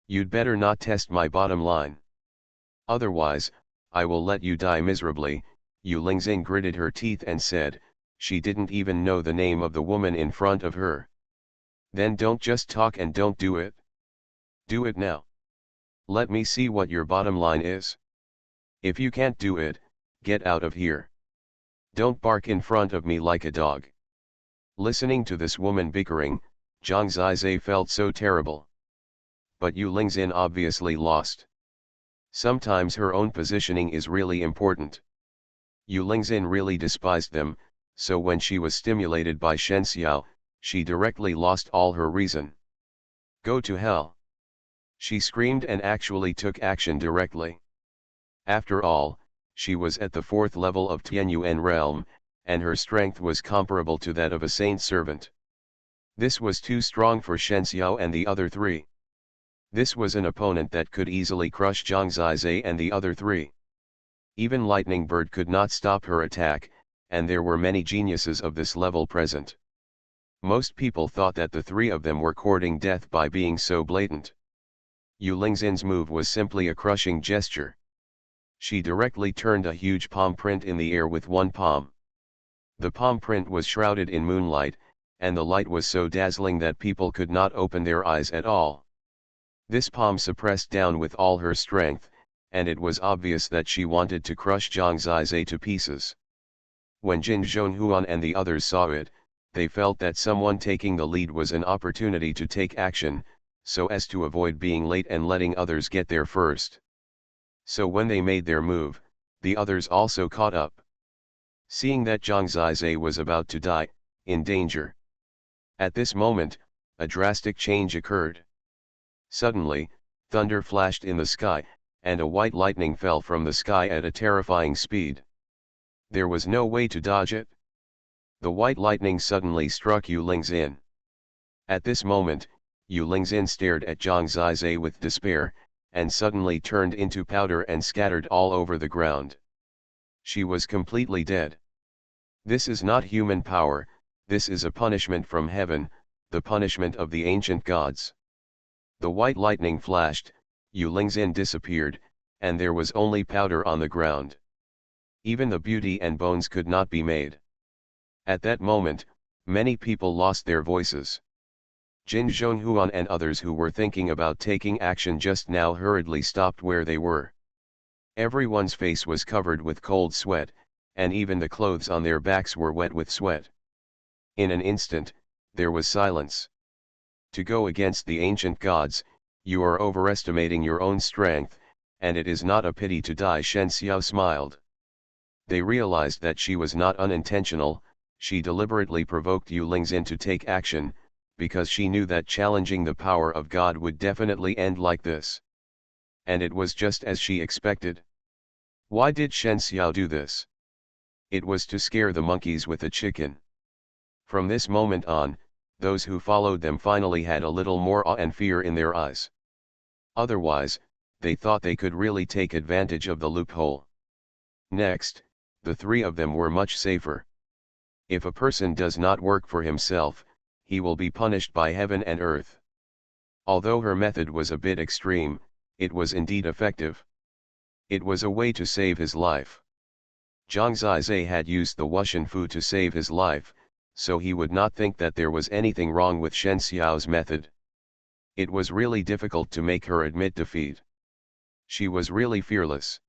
Speaker 1: You'd better not test my bottom line. Otherwise, I will let you die miserably." Yu Lingxin gritted her teeth and said, she didn't even know the name of the woman in front of her. Then don't just talk and don't do it. Do it now. Let me see what your bottom line is. If you can't do it, get out of here. Don't bark in front of me like a dog. Listening to this woman bickering, Zhang Zizai felt so terrible. But Yu Lingxin obviously lost. Sometimes her own positioning is really important. Yu Lingxin really despised them, so when she was stimulated by Shen Xiao, she directly lost all her reason. Go to hell! She screamed and actually took action directly. After all, she was at the 4th level of Tianyuan realm, and her strength was comparable to that of a saint servant. This was too strong for Shen Xiao and the other 3. This was an opponent that could easily crush Zhang Zizai and the other 3. Even Lightning Bird could not stop her attack, and there were many geniuses of this level present. Most people thought that the 3 of them were courting death by being so blatant. Yu Lingxin's move was simply a crushing gesture. She directly turned a huge palm print in the air with one palm. The palm print was shrouded in moonlight, and the light was so dazzling that people could not open their eyes at all. This palm suppressed down with all her strength, and it was obvious that she wanted to crush Zhang Zizai to pieces. When Jin Xuanhuan and the others saw it, they felt that someone taking the lead was an opportunity to take action, so as to avoid being late and letting others get there first. So when they made their move, the others also caught up. Seeing that Zhang Zizai was about to die, in danger. At this moment, a drastic change occurred. Suddenly, thunder flashed in the sky, and a white lightning fell from the sky at a terrifying speed. There was no way to dodge it. The white lightning suddenly struck Yu Lingxin. At this moment, Yu Lingxin stared at Zhang Zizai with despair, and suddenly turned into powder and scattered all over the ground. She was completely dead. This is not human power, this is a punishment from heaven, the punishment of the ancient gods. The white lightning flashed, Yu Lingxin disappeared, and there was only powder on the ground. Even the beauty and bones could not be made. At that moment, many people lost their voices. Jin Xuanhuan and others who were thinking about taking action just now hurriedly stopped where they were. Everyone's face was covered with cold sweat, and even the clothes on their backs were wet with sweat. In an instant, there was silence. To go against the ancient gods, you are overestimating your own strength, and it is not a pity to die. Shen Xiao smiled. They realized that she was not unintentional. She deliberately provoked Yu Lingzin to take action, because she knew that challenging the power of God would definitely end like this. And it was just as she expected. Why did Shen Xiao do this? It was to scare the monkeys with a chicken. From this moment on, those who followed them finally had a little more awe and fear in their eyes. Otherwise, they thought they could really take advantage of the loophole. Next, the three of them were much safer. If a person does not work for himself, he will be punished by heaven and earth. Although her method was a bit extreme, it was indeed effective. It was a way to save his life. Zhang Zizai had used the Wuxian Fu to save his life, so he would not think that there was anything wrong with Shen Xiao's method. It was really difficult to make her admit defeat. She was really fearless.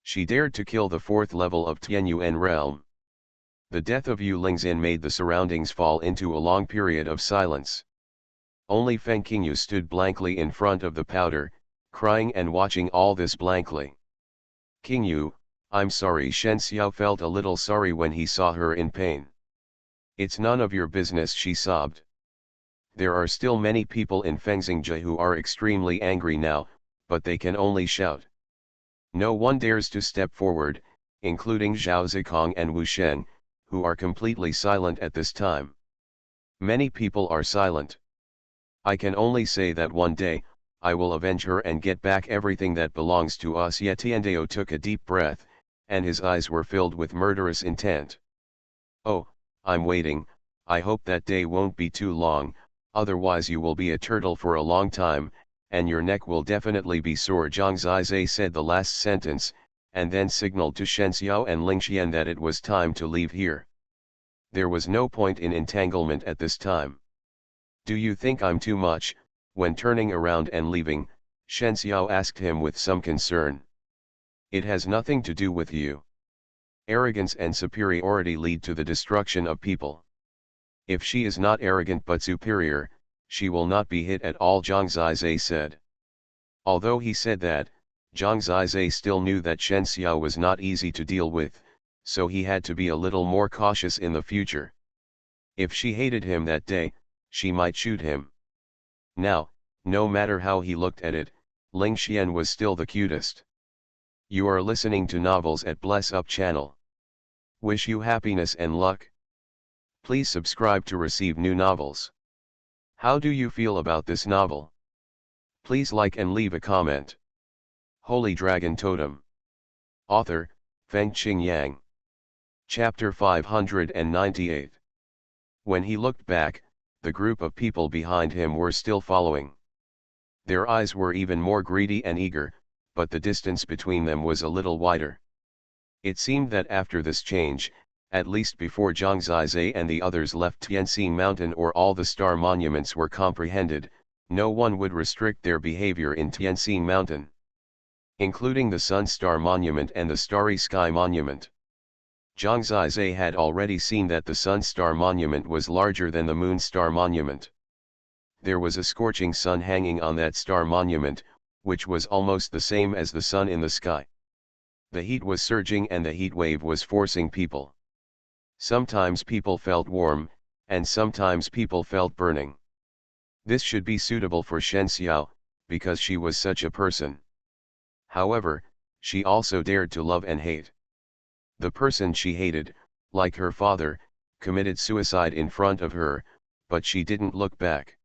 Speaker 1: She dared to kill the fourth level of Tianyuan realm. The death of Yu Lingzin made the surroundings fall into a long period of silence. Only Feng Qingyu stood blankly in front of the powder, crying and watching all this blankly. Qingyu, I'm sorry. Shen Xiao felt a little sorry when he saw her in pain. It's none of your business, she sobbed. There are still many people in Fengxingzhe who are extremely angry now, but they can only shout. No one dares to step forward, including Zhao Zikong and Wu Sheng, who are completely silent at this time. Many people are silent. I can only say that one day, I will avenge her and get back everything that belongs to us. Ye Tiandao took a deep breath, and his eyes were filled with murderous intent. Oh, I'm waiting. I hope that day won't be too long, otherwise you will be a turtle for a long time, and your neck will definitely be sore. Zhang Zizai said the last sentence, and then signaled to Shen Xiao and Ling Xian that it was time to leave here. There was no point in entanglement at this time. Do you think I'm too much? When turning around and leaving, Shen Xiao asked him with some concern. It has nothing to do with you. Arrogance and superiority lead to the destruction of people. If she is not arrogant but superior, she will not be hit at all, Zhang Zizai said. Although he said that, Zhang Zizai still knew that Shen Xiao was not easy to deal with, so he had to be a little more cautious in the future. If she hated him that day, she might shoot him. Now, no matter how he looked at it, Ling Xian was still the cutest. You are listening to Novels at Bless Up channel. Wish you happiness and luck. Please subscribe to receive new novels. How do you feel about this novel? Please like and leave a comment. Holy Dragon Totem. Author, Fengqing Yang. Chapter 598. When he looked back, the group of people behind him were still following. Their eyes were even more greedy and eager, but the distance between them was a little wider. It seemed that after this change, at least before Zhang Zizai and the others left Tianxing Mountain or all the star monuments were comprehended, no one would restrict their behavior in Tianxing Mountain, including the Sun Star Monument and the Starry Sky Monument. Zhang Zizai had already seen that the Sun Star Monument was larger than the Moon Star Monument. There was a scorching sun hanging on that star monument, which was almost the same as the sun in the sky. The heat was surging and the heat wave was forcing people. Sometimes people felt warm, and sometimes people felt burning. This should be suitable for Shen Xiao, because she was such a person. However, she also dared to love and hate. The person she hated, like her father, committed suicide in front of her, but she didn't look back.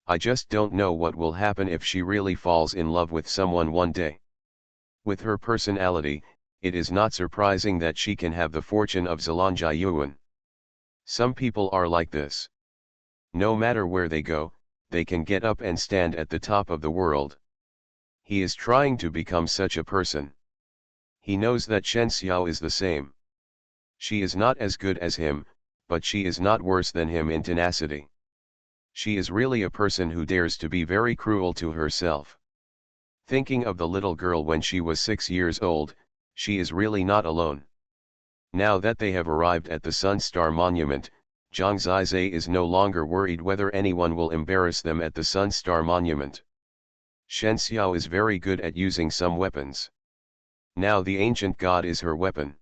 Speaker 1: I just don't know what will happen if she really falls in love with someone one day. With her personality, it is not surprising that she can have the fortune of Zilongjia Yuan. Some people are like this. No matter where they go, they can get up and stand at the top of the world. He is trying to become such a person. He knows that Shen Xiao is the same. She is not as good as him, but she is not worse than him in tenacity. She is really a person who dares to be very cruel to herself. Thinking of the little girl when she was 6 years old, she is really not alone. Now that they have arrived at the Sun Star Monument, Zhang Zizai is no longer worried whether anyone will embarrass them at the Sun Star Monument. Shen Xiao is very good at using some weapons. Now the ancient god is her weapon.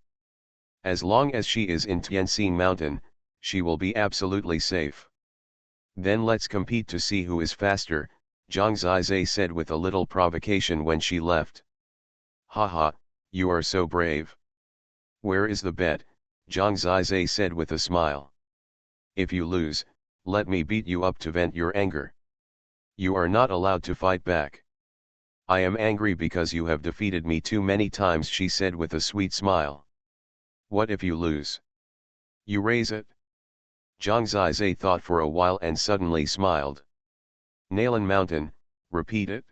Speaker 1: As long as she is in Tianxing Mountain, she will be absolutely safe. Then let's compete to see who is faster, Zhang Zizai said with a little provocation when she left. Haha, you are so brave. Where is the bet? Zhang Zizai said with a smile. If you lose, let me beat you up to vent your anger. You are not allowed to fight back. I am angry because you have defeated me too many times, she said with a sweet smile. What if you lose? You raise it? Zhang Zizai thought for a while and suddenly smiled. Nalan Mountain, repeat it.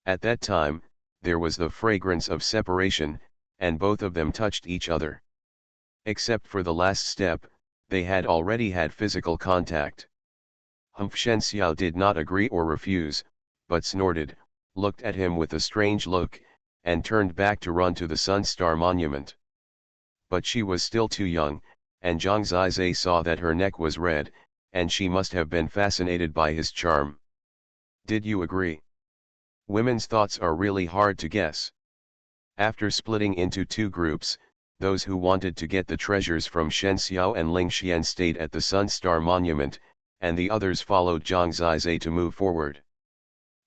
Speaker 1: At that time, there was the fragrance of separation, and both of them touched each other. Except for the last step, they had already had physical contact. Shen Xiao did not agree or refuse, but snorted, looked at him with a strange look, and turned back to run to the Sun Star Monument. But she was still too young, and Zhang Zizai saw that her neck was red, and she must have been fascinated by his charm. Did you agree? Women's thoughts are really hard to guess. After splitting into two groups, those who wanted to get the treasures from Shen Xiao and Ling Xian stayed at the Sun Star Monument, and the others followed Zhang Zizai to move forward.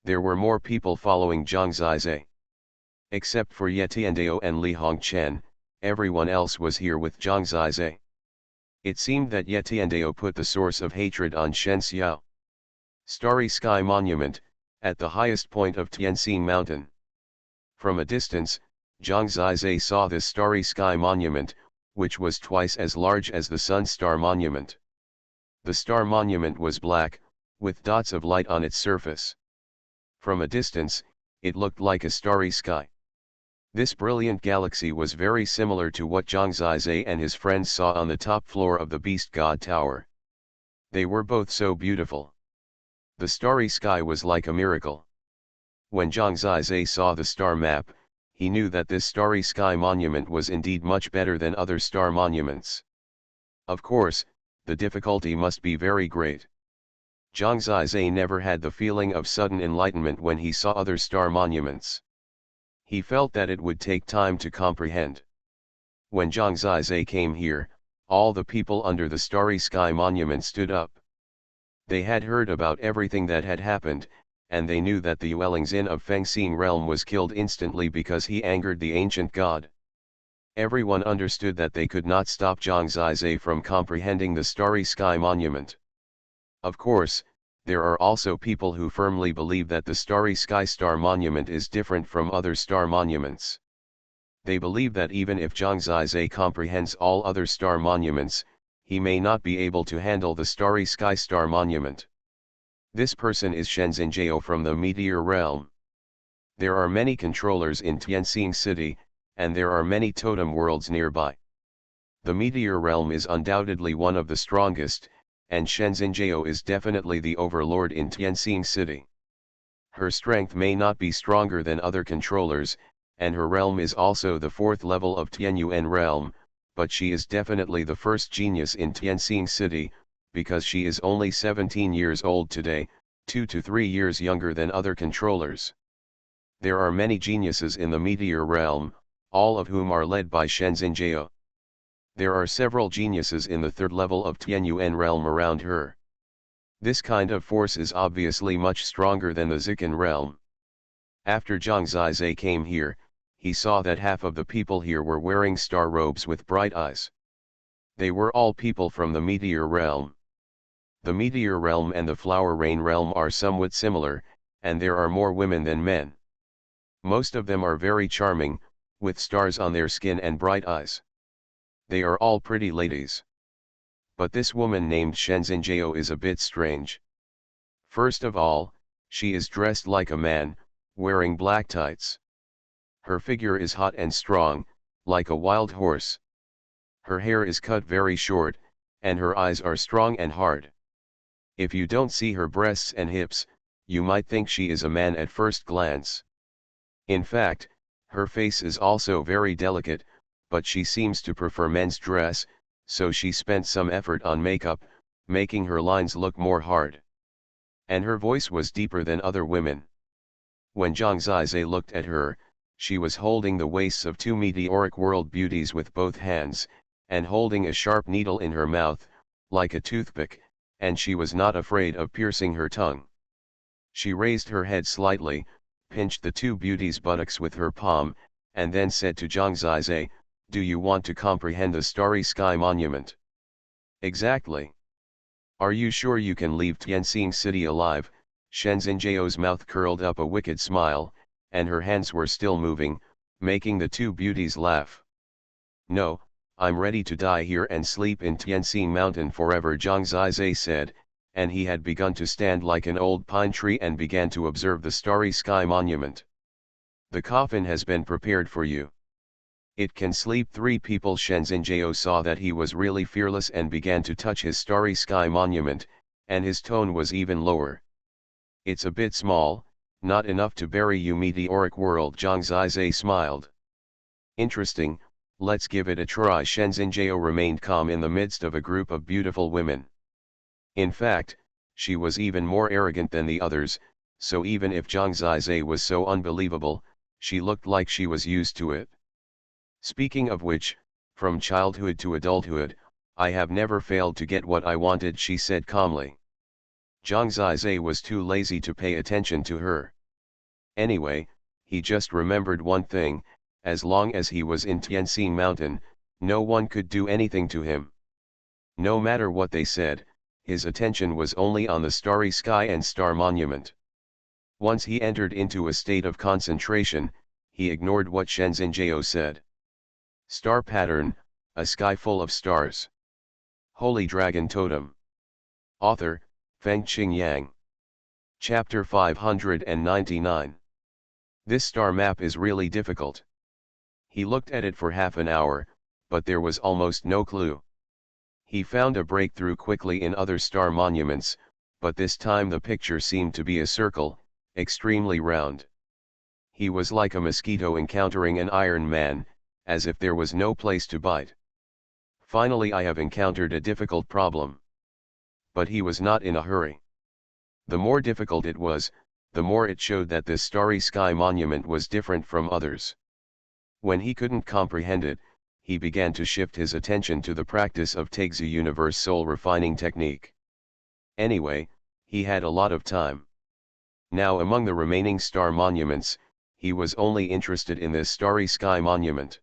Speaker 1: There were more people following Zhang Zizai. Except for Ye Tiandao and Li Hongchen, everyone else was here with Zhang Zizai. It seemed that Ye Tiandao put the source of hatred on Shen Xiao. Starry Sky Monument, at the highest point of Tianxing Mountain. From a distance, Zhang Zizai saw this Starry Sky Monument, which was twice as large as the Sun Star Monument. The Star Monument was black, with dots of light on its surface. From a distance, it looked like a starry sky. This brilliant galaxy was very similar to what Zhang Zizai and his friends saw on the top floor of the Beast God Tower. They were both so beautiful. The starry sky was like a miracle. When Zhang Zizai saw the star map, he knew that this Starry Sky Monument was indeed much better than other star monuments. Of course, the difficulty must be very great. Zhang Zizai never had the feeling of sudden enlightenment when he saw other star monuments. He felt that it would take time to comprehend. When Zhang Zizai came here, all the people under the Starry Sky Monument stood up. They had heard about everything that had happened, and they knew that the Yuelingzin of Fengxing realm was killed instantly because he angered the ancient god. Everyone understood that they could not stop Zhang Zizai from comprehending the Starry Sky Monument. Of course, there are also people who firmly believe that the Starry Sky Star Monument is different from other star monuments. They believe that even if Zhang Zizai comprehends all other star monuments, he may not be able to handle the Starry Sky Star Monument. This person is Shenzhen Jiao from the Meteor Realm. There are many controllers in Tianxing City, and there are many totem worlds nearby. The Meteor Realm is undoubtedly one of the strongest, and Shenzhen Jiao is definitely the overlord in Tianxing City. Her strength may not be stronger than other controllers, and her realm is also the 4th level of Tianyuan realm, but she is definitely the first genius in Tianxing City, because she is only 17 years old today, 2 to 3 years younger than other controllers. There are many geniuses in the Meteor realm, all of whom are led by Shenzhen Jiao. There are several geniuses in the 3rd level of Tianyuan realm around her. This kind of force is obviously much stronger than the Zikan realm. After Zhang Zizai came here, he saw that half of the people here were wearing star robes with bright eyes. They were all people from the Meteor realm. The Meteor realm and the Flower Rain realm are somewhat similar, and there are more women than men. Most of them are very charming, with stars on their skin and bright eyes. They are all pretty ladies. But this woman named Shenzhen Jiao is a bit strange. First of all, she is dressed like a man, wearing black tights. Her figure is hot and strong, like a wild horse. Her hair is cut very short, and her eyes are strong and hard. If you don't see her breasts and hips, you might think she is a man at first glance. In fact, her face is also very delicate, but she seems to prefer men's dress, so she spent some effort on makeup, making her lines look more hard. And her voice was deeper than other women. When Zhang Zizai looked at her, she was holding the waists of two meteoric world beauties with both hands, and holding a sharp needle in her mouth, like a toothpick, and she was not afraid of piercing her tongue. She raised her head slightly, pinched the two beauties' buttocks with her palm, and then said to Zhang Zizai, "Do you want to comprehend the Starry Sky Monument?" "Exactly." "Are you sure you can leave Tianxing City alive?" Shenzhen Jiao's mouth curled up a wicked smile, and her hands were still moving, making the two beauties laugh. "No, I'm ready to die here and sleep in Tianxing Mountain forever," Zhang Zizai said, and he had begun to stand like an old pine tree and began to observe the Starry Sky Monument. "The coffin has been prepared for you. It can sleep 3 people." Shenzhen Jiao saw that he was really fearless and began to touch his Starry Sky Monument, and his tone was even lower. "It's a bit small, not enough to bury you, meteoric world." Zhang Zizai smiled. "Interesting, let's give it a try." Shenzhen Jiao remained calm in the midst of a group of beautiful women. In fact, she was even more arrogant than the others, so even if Zhang Zizai was so unbelievable, she looked like she was used to it. "Speaking of which, from childhood to adulthood, I have never failed to get what I wanted," she said calmly. Zhang Zizai was too lazy to pay attention to her. Anyway, he just remembered one thing: as long as he was in Tianxing Mountain, no one could do anything to him. No matter what they said, his attention was only on the starry sky and star monument. Once he entered into a state of concentration, he ignored what Shenzhen Jiao said. Star pattern, a sky full of stars. Holy Dragon Totem. Author, Fengqing Yang. Chapter 599. This star map is really difficult. He looked at it for half an hour, but there was almost no clue. He found a breakthrough quickly in other star monuments, but this time the picture seemed to be a circle, extremely round. He was like a mosquito encountering an Iron Man, as if there was no place to bite. "Finally, I have encountered a difficult problem." But he was not in a hurry. The more difficult it was, the more it showed that this starry sky monument was different from others. When he couldn't comprehend it, he began to shift his attention to the practice of Taixi universe soul refining technique. Anyway, he had a lot of time. Now, among the remaining star monuments, he was only interested in this starry sky monument.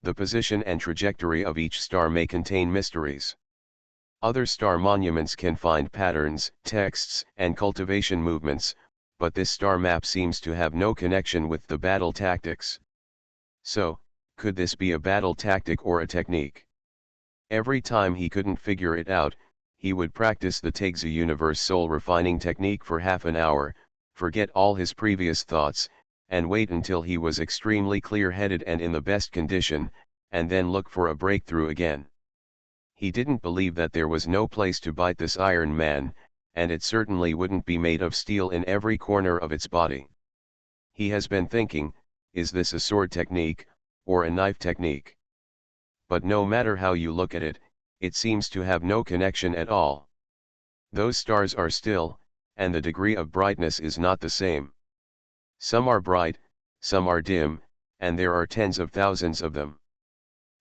Speaker 1: The position and trajectory of each star may contain mysteries. Other star monuments can find patterns, texts, and cultivation movements, but this star map seems to have no connection with the battle tactics. So, could this be a battle tactic or a technique? Every time he couldn't figure it out, he would practice the Taixi universe soul refining technique for half an hour, forget all his previous thoughts, and wait until he was extremely clear-headed and in the best condition, and then look for a breakthrough again. He didn't believe that there was no place to bite this Iron Man, and it certainly wouldn't be made of steel in every corner of its body. He has been thinking, is this a sword technique, or a knife technique? But no matter how you look at it, it seems to have no connection at all. Those stars are still, and the degree of brightness is not the same. Some are bright, some are dim, and there are tens of thousands of them.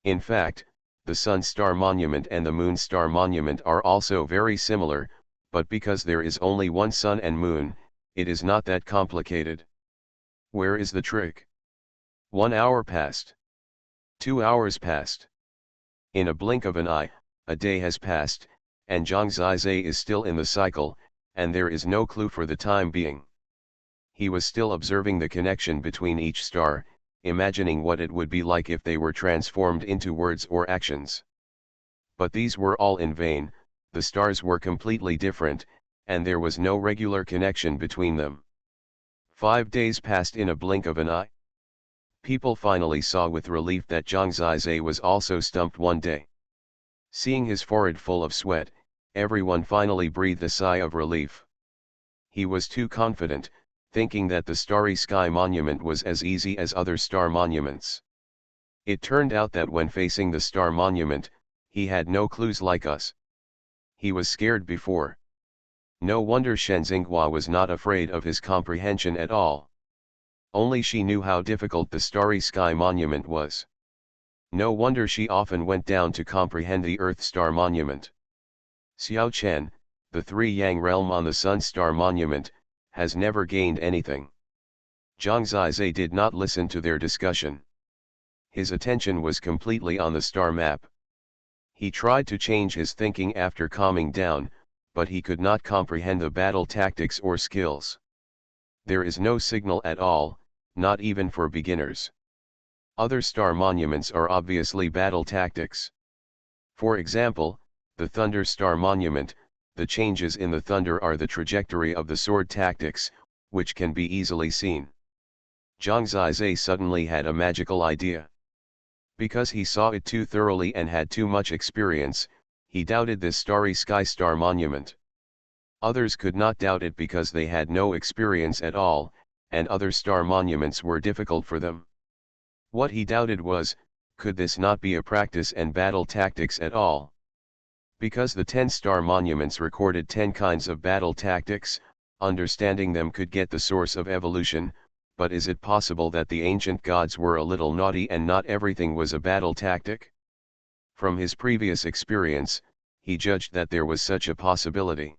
Speaker 1: In fact, the Sun Star Monument and the Moon Star Monument are also very similar, but because there is only one Sun and Moon, it is not that complicated. Where is the trick? 1 hour passed. 2 hours passed. In a blink of an eye, a day has passed, and Zhang Zizai is still in the cycle, and there is no clue for the time being. He was still observing the connection between each star, imagining what it would be like if they were transformed into words or actions. But these were all in vain. The stars were completely different, and there was no regular connection between them. 5 days passed in a blink of an eye. People finally saw with relief that Zhang Zizai was also stumped one day. Seeing his forehead full of sweat, everyone finally breathed a sigh of relief. He was too confident, thinking that the Starry Sky Monument was as easy as other star monuments. It turned out that when facing the star monument, he had no clues like us. He was scared before. No wonder Shen Xinghua was not afraid of his comprehension at all. Only she knew how difficult the Starry Sky Monument was. No wonder she often went down to comprehend the Earth Star Monument. Xiao Chen, the Three Yang realm on the Sun Star Monument, has never gained anything. Zhang Zizai did not listen to their discussion. His attention was completely on the star map. He tried to change his thinking after calming down, but he could not comprehend the battle tactics or skills. There is no signal at all, not even for beginners. Other star monuments are obviously battle tactics. For example, the Thunder Star Monument, the changes in the thunder are the trajectory of the sword tactics, which can be easily seen. Zhang Zizai suddenly had a magical idea. Because he saw it too thoroughly and had too much experience, he doubted this Starry Sky Star Monument. Others could not doubt it because they had no experience at all, and other star monuments were difficult for them. What he doubted was, could this not be a practice and battle tactics at all? Because the 10 star monuments recorded 10 kinds of battle tactics, understanding them could get the source of evolution, but is it possible that the ancient gods were a little naughty and not everything was a battle tactic? From his previous experience, he judged that there was such a possibility.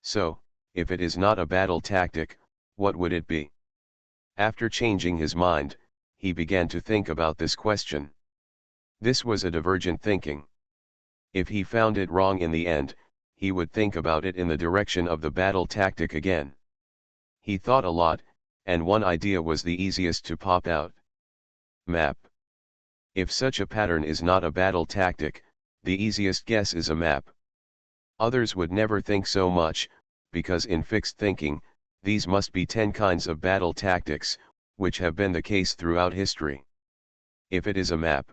Speaker 1: So, if it is not a battle tactic, what would it be? After changing his mind, he began to think about this question. This was a divergent thinking. If he found it wrong in the end, he would think about it in the direction of the battle tactic again. He thought a lot, and one idea was the easiest to pop out. Map. If such a pattern is not a battle tactic, the easiest guess is a map. Others would never think so much, because in fixed thinking, these must be 10 kinds of battle tactics, which have been the case throughout history. If it is a map.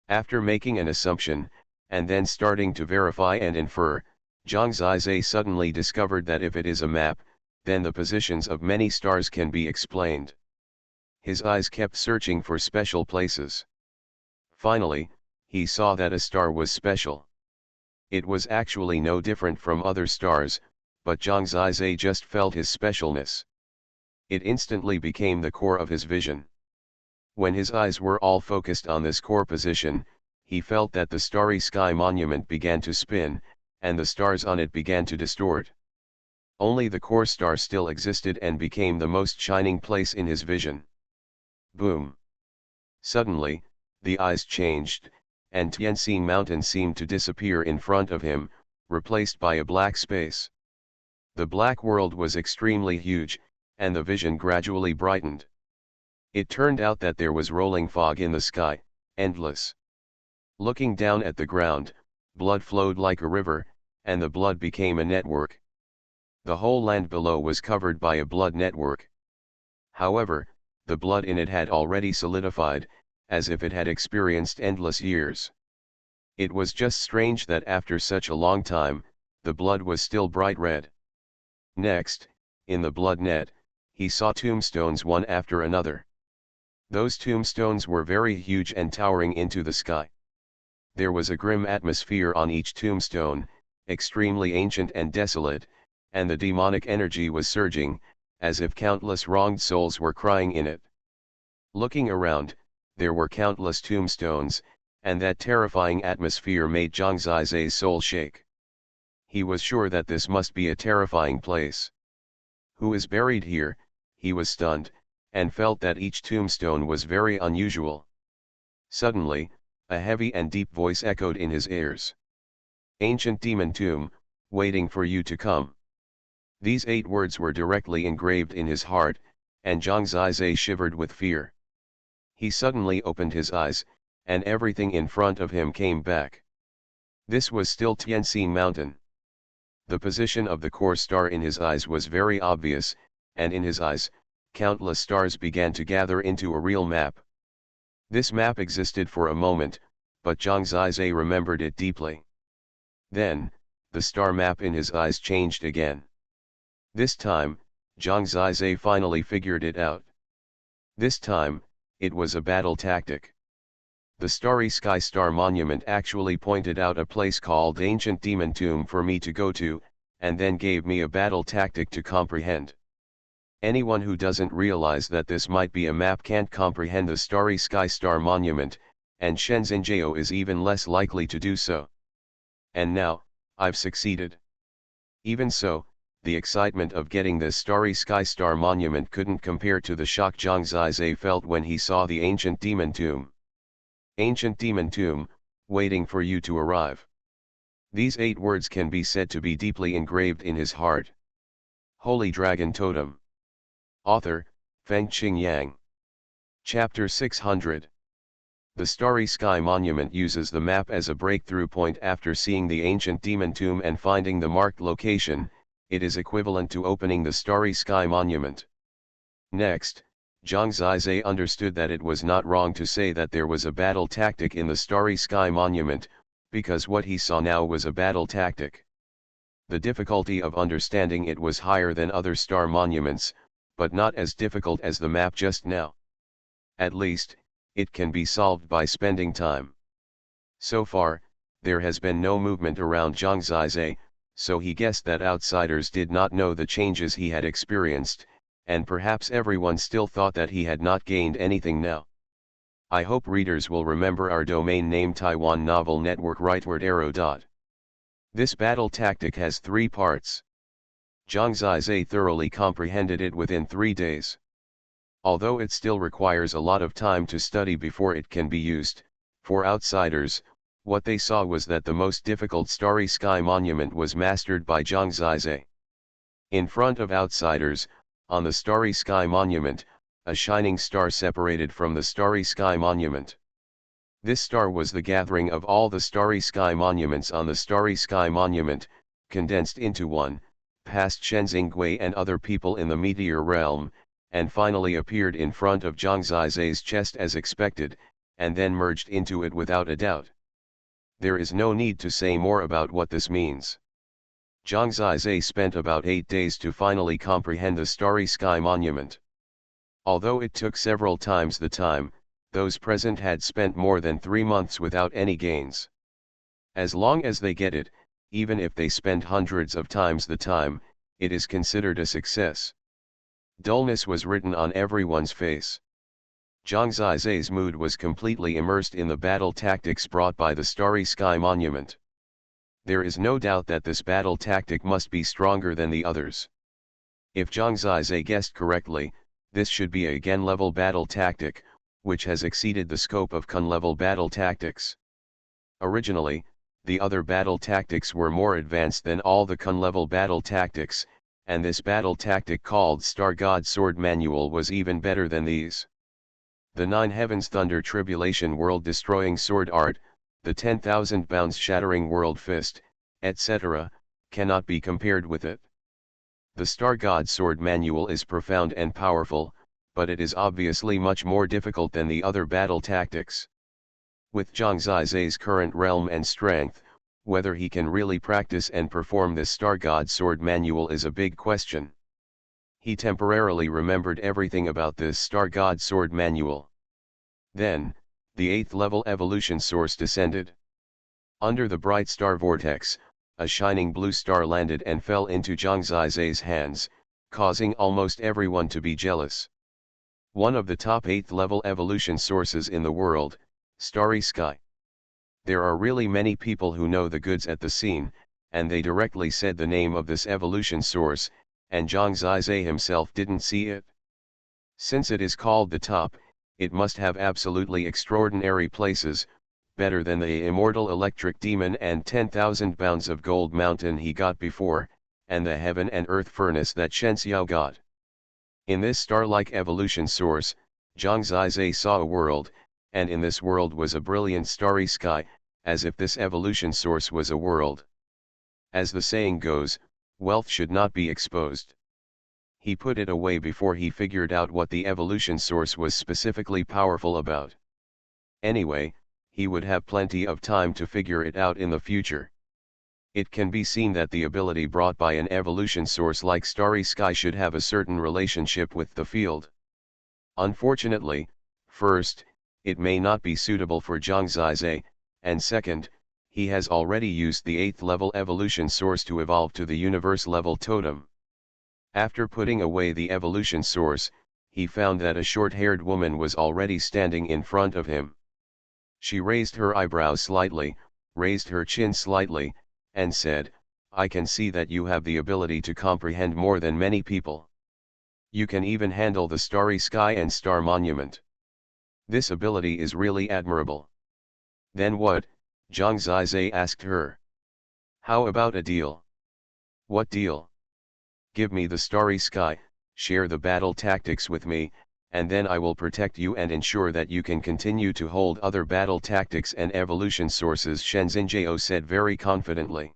Speaker 1: After making an assumption, and then starting to verify and infer, Zhang Zizai suddenly discovered that if it is a map, then the positions of many stars can be explained. His eyes kept searching for special places. Finally, he saw that a star was special. It was actually no different from other stars, but Zhang Zizai just felt his specialness. It instantly became the core of his vision. When his eyes were all focused on this core position, he felt that the Starry Sky Monument began to spin, and the stars on it began to distort. Only the core star still existed and became the most shining place in his vision. Boom! Suddenly, the eyes changed, and Tianxing Mountain seemed to disappear in front of him, replaced by a black space. The black world was extremely huge, and the vision gradually brightened. It turned out that there was rolling fog in the sky, endless. Looking down at the ground, blood flowed like a river, and the blood became a network. The whole land below was covered by a blood network. However, the blood in it had already solidified, as if it had experienced endless years. It was just strange that after such a long time, the blood was still bright red. Next, in the blood net, he saw tombstones one after another. Those tombstones were very huge and towering into the sky. There was a grim atmosphere on each tombstone, extremely ancient and desolate, and the demonic energy was surging, as if countless wronged souls were crying in it. Looking around, there were countless tombstones, and that terrifying atmosphere made Zhang Zizai's soul shake. He was sure that this must be a terrifying place. Who is buried here? He was stunned, and felt that each tombstone was very unusual. Suddenly, a heavy and deep voice echoed in his ears. Ancient demon tomb, waiting for you to come. These 8 words were directly engraved in his heart, and Zhang Zizai shivered with fear. He suddenly opened his eyes, and everything in front of him came back. This was still Tianxing Mountain. The position of the core star in his eyes was very obvious, and in his eyes, countless stars began to gather into a real map. This map existed for a moment, but Zhang Zizhe remembered it deeply. Then, the star map in his eyes changed again. This time, Zhang Zizhe finally figured it out. This time, it was a battle tactic. The Starry Sky Star Monument actually pointed out a place called Ancient Demon Tomb for me to go to, and then gave me a battle tactic to comprehend. Anyone who doesn't realize that this might be a map can't comprehend the Starry Sky Star Monument, and Shenzhen Jiao is even less likely to do so. And now, I've succeeded. Even so, the excitement of getting this Starry Sky Star Monument couldn't compare to the shock Zhang Zizhe felt when he saw the Ancient Demon Tomb. Ancient Demon Tomb, waiting for you to arrive. These 8 words can be said to be deeply engraved in his heart. Holy Dragon Totem. Author, Fengqing Yang. Chapter 600. The Starry Sky Monument uses the map as a breakthrough point. After seeing the Ancient Demon Tomb and finding the marked location, it is equivalent to opening the Starry Sky Monument. Next, Zhang Zizhe understood that it was not wrong to say that there was a battle tactic in the Starry Sky Monument, because what he saw now was a battle tactic. The difficulty of understanding it was higher than other star monuments, but not as difficult as the map just now. At least, it can be solved by spending time. So far, there has been no movement around Zhang Zizhe, so he guessed that outsiders did not know the changes he had experienced, and perhaps everyone still thought that he had not gained anything now. I hope readers will remember our domain name Taiwan Novel Network rightward arrow. This battle tactic has 3 parts. Zhang Zizhe thoroughly comprehended it within 3 days. Although it still requires a lot of time to study before it can be used, for outsiders, what they saw was that the most difficult Starry Sky Monument was mastered by Zhang Zizhe. In front of outsiders, on the Starry Sky Monument, a shining star separated from the Starry Sky Monument. This star was the gathering of all the Starry Sky Monuments on the Starry Sky Monument, condensed into one, past Shenzhen and other people in the meteor realm, and finally appeared in front of Zhang Zizhe's chest as expected, and then merged into it without a doubt. There is no need to say more about what this means. Zhang Zizhe spent about 8 days to finally comprehend the Starry Sky Monument. Although it took several times the time, those present had spent more than 3 months without any gains. As long as they get it, even if they spend hundreds of times the time, it is considered a success. Dullness was written on everyone's face. Zhang Zizhe's mood was completely immersed in the battle tactics brought by the Starry Sky Monument. There is no doubt that this battle tactic must be stronger than the others. If Zhang Zizhe guessed correctly, this should be a Gen-level battle tactic, which has exceeded the scope of Kun-level battle tactics. Originally, the other battle tactics were more advanced than all the Kun-level battle tactics, and this battle tactic called Star God Sword Manual was even better than these. The 9 Heavens Thunder Tribulation World Destroying Sword Art, the 10,000 Bounds Shattering World Fist, etc., cannot be compared with it. The Star God Sword Manual is profound and powerful, but it is obviously much more difficult than the other battle tactics. With Zhang Zizhe's current realm and strength, whether he can really practice and perform this Star God Sword Manual is a big question. He temporarily remembered everything about this Star God Sword Manual. Then, the 8th level evolution source descended. Under the bright star vortex, a shining blue star landed and fell into Zhang Zizhe's hands, causing almost everyone to be jealous. One of the top 8th level evolution sources in the world, Starry Sky. There are really many people who know the goods at the scene, and they directly said the name of this evolution source, and Zhang Zizhe himself didn't see it. Since it is called the top, it must have absolutely extraordinary places, better than the immortal electric demon and 10,000 bounds of gold mountain he got before, and the heaven and earth furnace that Shen Xiao got. In this star-like evolution source, Zhang Zizhe saw a world, and in this world was a brilliant starry sky, as if this evolution source was a world. As the saying goes, wealth should not be exposed. He put it away before he figured out what the evolution source was specifically powerful about. Anyway, he would have plenty of time to figure it out in the future. It can be seen that the ability brought by an evolution source like Starry Sky should have a certain relationship with the field. Unfortunately, first, it may not be suitable for Zhang Zizhe, and second, he has already used the 8th level evolution source to evolve to the universe level totem. After putting away the evolution source, he found that a short-haired woman was already standing in front of him. She raised her eyebrows slightly, raised her chin slightly, and said, "I can see that you have the ability to comprehend more than many people. You can even handle the starry sky and star monument. This ability is really admirable." "Then what?" Zhang Zizhe asked her. "How about a deal?" "What deal?" "Give me the starry sky, share the battle tactics with me, and then I will protect you and ensure that you can continue to hold other battle tactics and evolution sources," Shen Xinjiao said very confidently.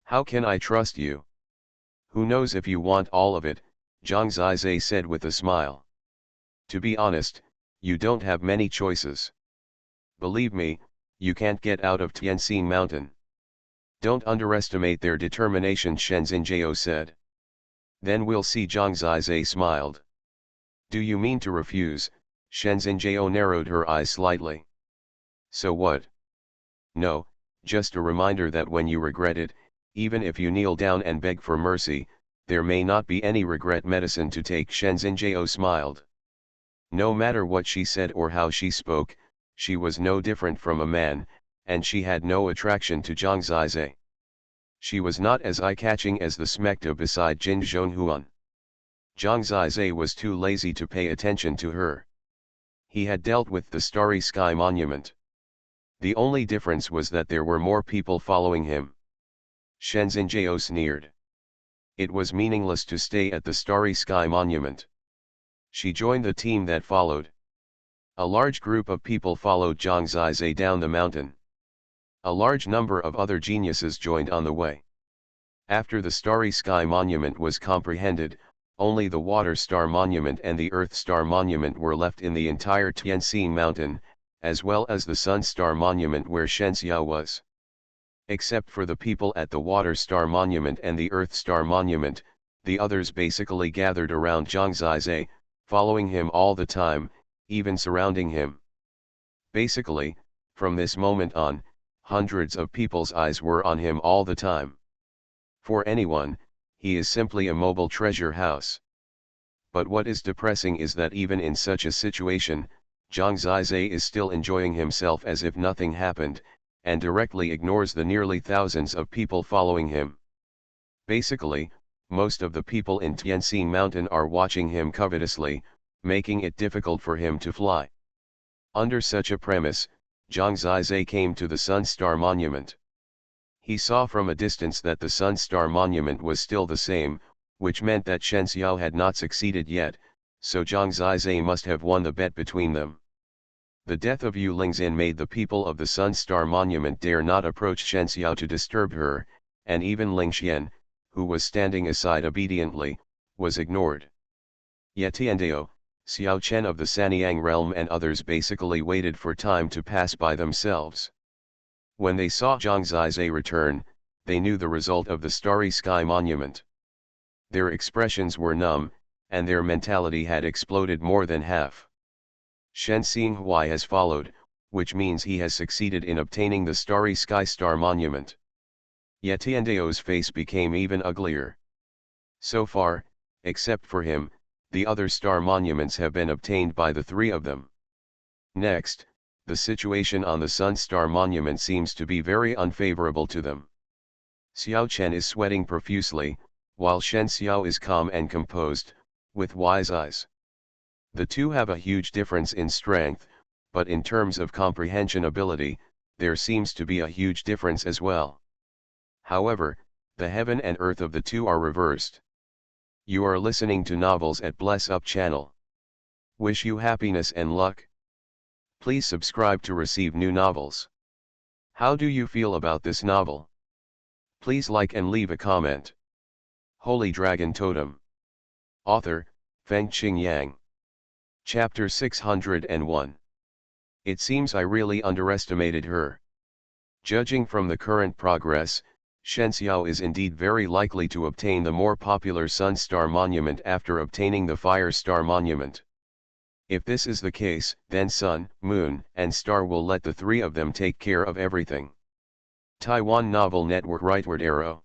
Speaker 1: "How can I trust you?" "Who knows if you want all of it," Zhang Zizhe said with a smile. "To be honest, you don't have many choices. Believe me, you can't get out of Tianxin Mountain." "Don't underestimate their determination," Shen Xinjiao said. "Then we'll see," Zhang Zizhe smiled. "Do you mean to refuse?" Shen Xinjiao narrowed her eyes slightly. "So what?" "No, just a reminder that when you regret it, even if you kneel down and beg for mercy, there may not be any regret medicine to take," Shen Xinjiao smiled. No matter what she said or how she spoke, she was no different from a man, and she had no attraction to Zhang Zizhe. She was not as eye-catching as the smecta beside Jin Xuanhuan. Zhang Zizhe was too lazy to pay attention to her. He had dealt with the Starry Sky Monument. The only difference was that there were more people following him. Shen Xinjiao sneered. It was meaningless to stay at the Starry Sky Monument. She joined the team that followed. A large group of people followed Zhang Zizhe down the mountain. A large number of other geniuses joined on the way. After the Starry Sky Monument was comprehended, only the Water Star Monument and the Earth Star Monument were left in the entire Tianxin Mountain, as well as the Sun Star Monument where Shen Xiao was. Except for the people at the Water Star Monument and the Earth Star Monument, the others basically gathered around Zhang Zizhe, following him all the time, even surrounding him. Basically, from this moment on, hundreds of people's eyes were on him all the time. For anyone, he is simply a mobile treasure house. But what is depressing is that even in such a situation, Zhang Zizhe is still enjoying himself as if nothing happened, and directly ignores the nearly thousands of people following him. Basically, most of the people in Tianxin Mountain are watching him covetously, making it difficult for him to fly. Under such a premise, Zhang Zizhe came to the Sun Star Monument. He saw from a distance that the Sun Star Monument was still the same, which meant that Shen Xiao had not succeeded yet, so Zhang Zizhe must have won the bet between them. The death of Yu Lingxin made the people of the Sun Star Monument dare not approach Shen Xiao to disturb her, and even Ling Xian, who was standing aside obediently, was ignored. Yetiandao, Xiao Chen of the Sanyang realm and others basically waited for time to pass by themselves. When they saw Zhang Zizhe return, they knew the result of the Starry Sky Monument. Their expressions were numb, and their mentality had exploded more than half. Shen Xinhuai has followed, which means he has succeeded in obtaining the Starry Sky Star Monument. Yetiandao's face became even uglier. So far, except for him, the other star monuments have been obtained by the three of them. Next, the situation on the Sun Star Monument seems to be very unfavorable to them. Xiao Chen is sweating profusely, while Shen Xiao is calm and composed, with wise eyes. The two have a huge difference in strength, but in terms of comprehension ability, there seems to be a huge difference as well. However, the heaven and earth of the two are reversed. You are listening to Novels at Bless Up channel. Wish you happiness and luck. Please subscribe to receive new novels. How do you feel about this novel? Please like and leave a comment. Holy Dragon Totem. Author, Feng Qing Yang. Chapter 601. It seems I really underestimated her. Judging from the current progress, Shen Xiao is indeed very likely to obtain the more popular Sun Star Monument after obtaining the Fire Star Monument. If this is the case, then Sun, Moon, and Star will let the three of them take care of everything. Taiwan Novel Network Rightward Arrow.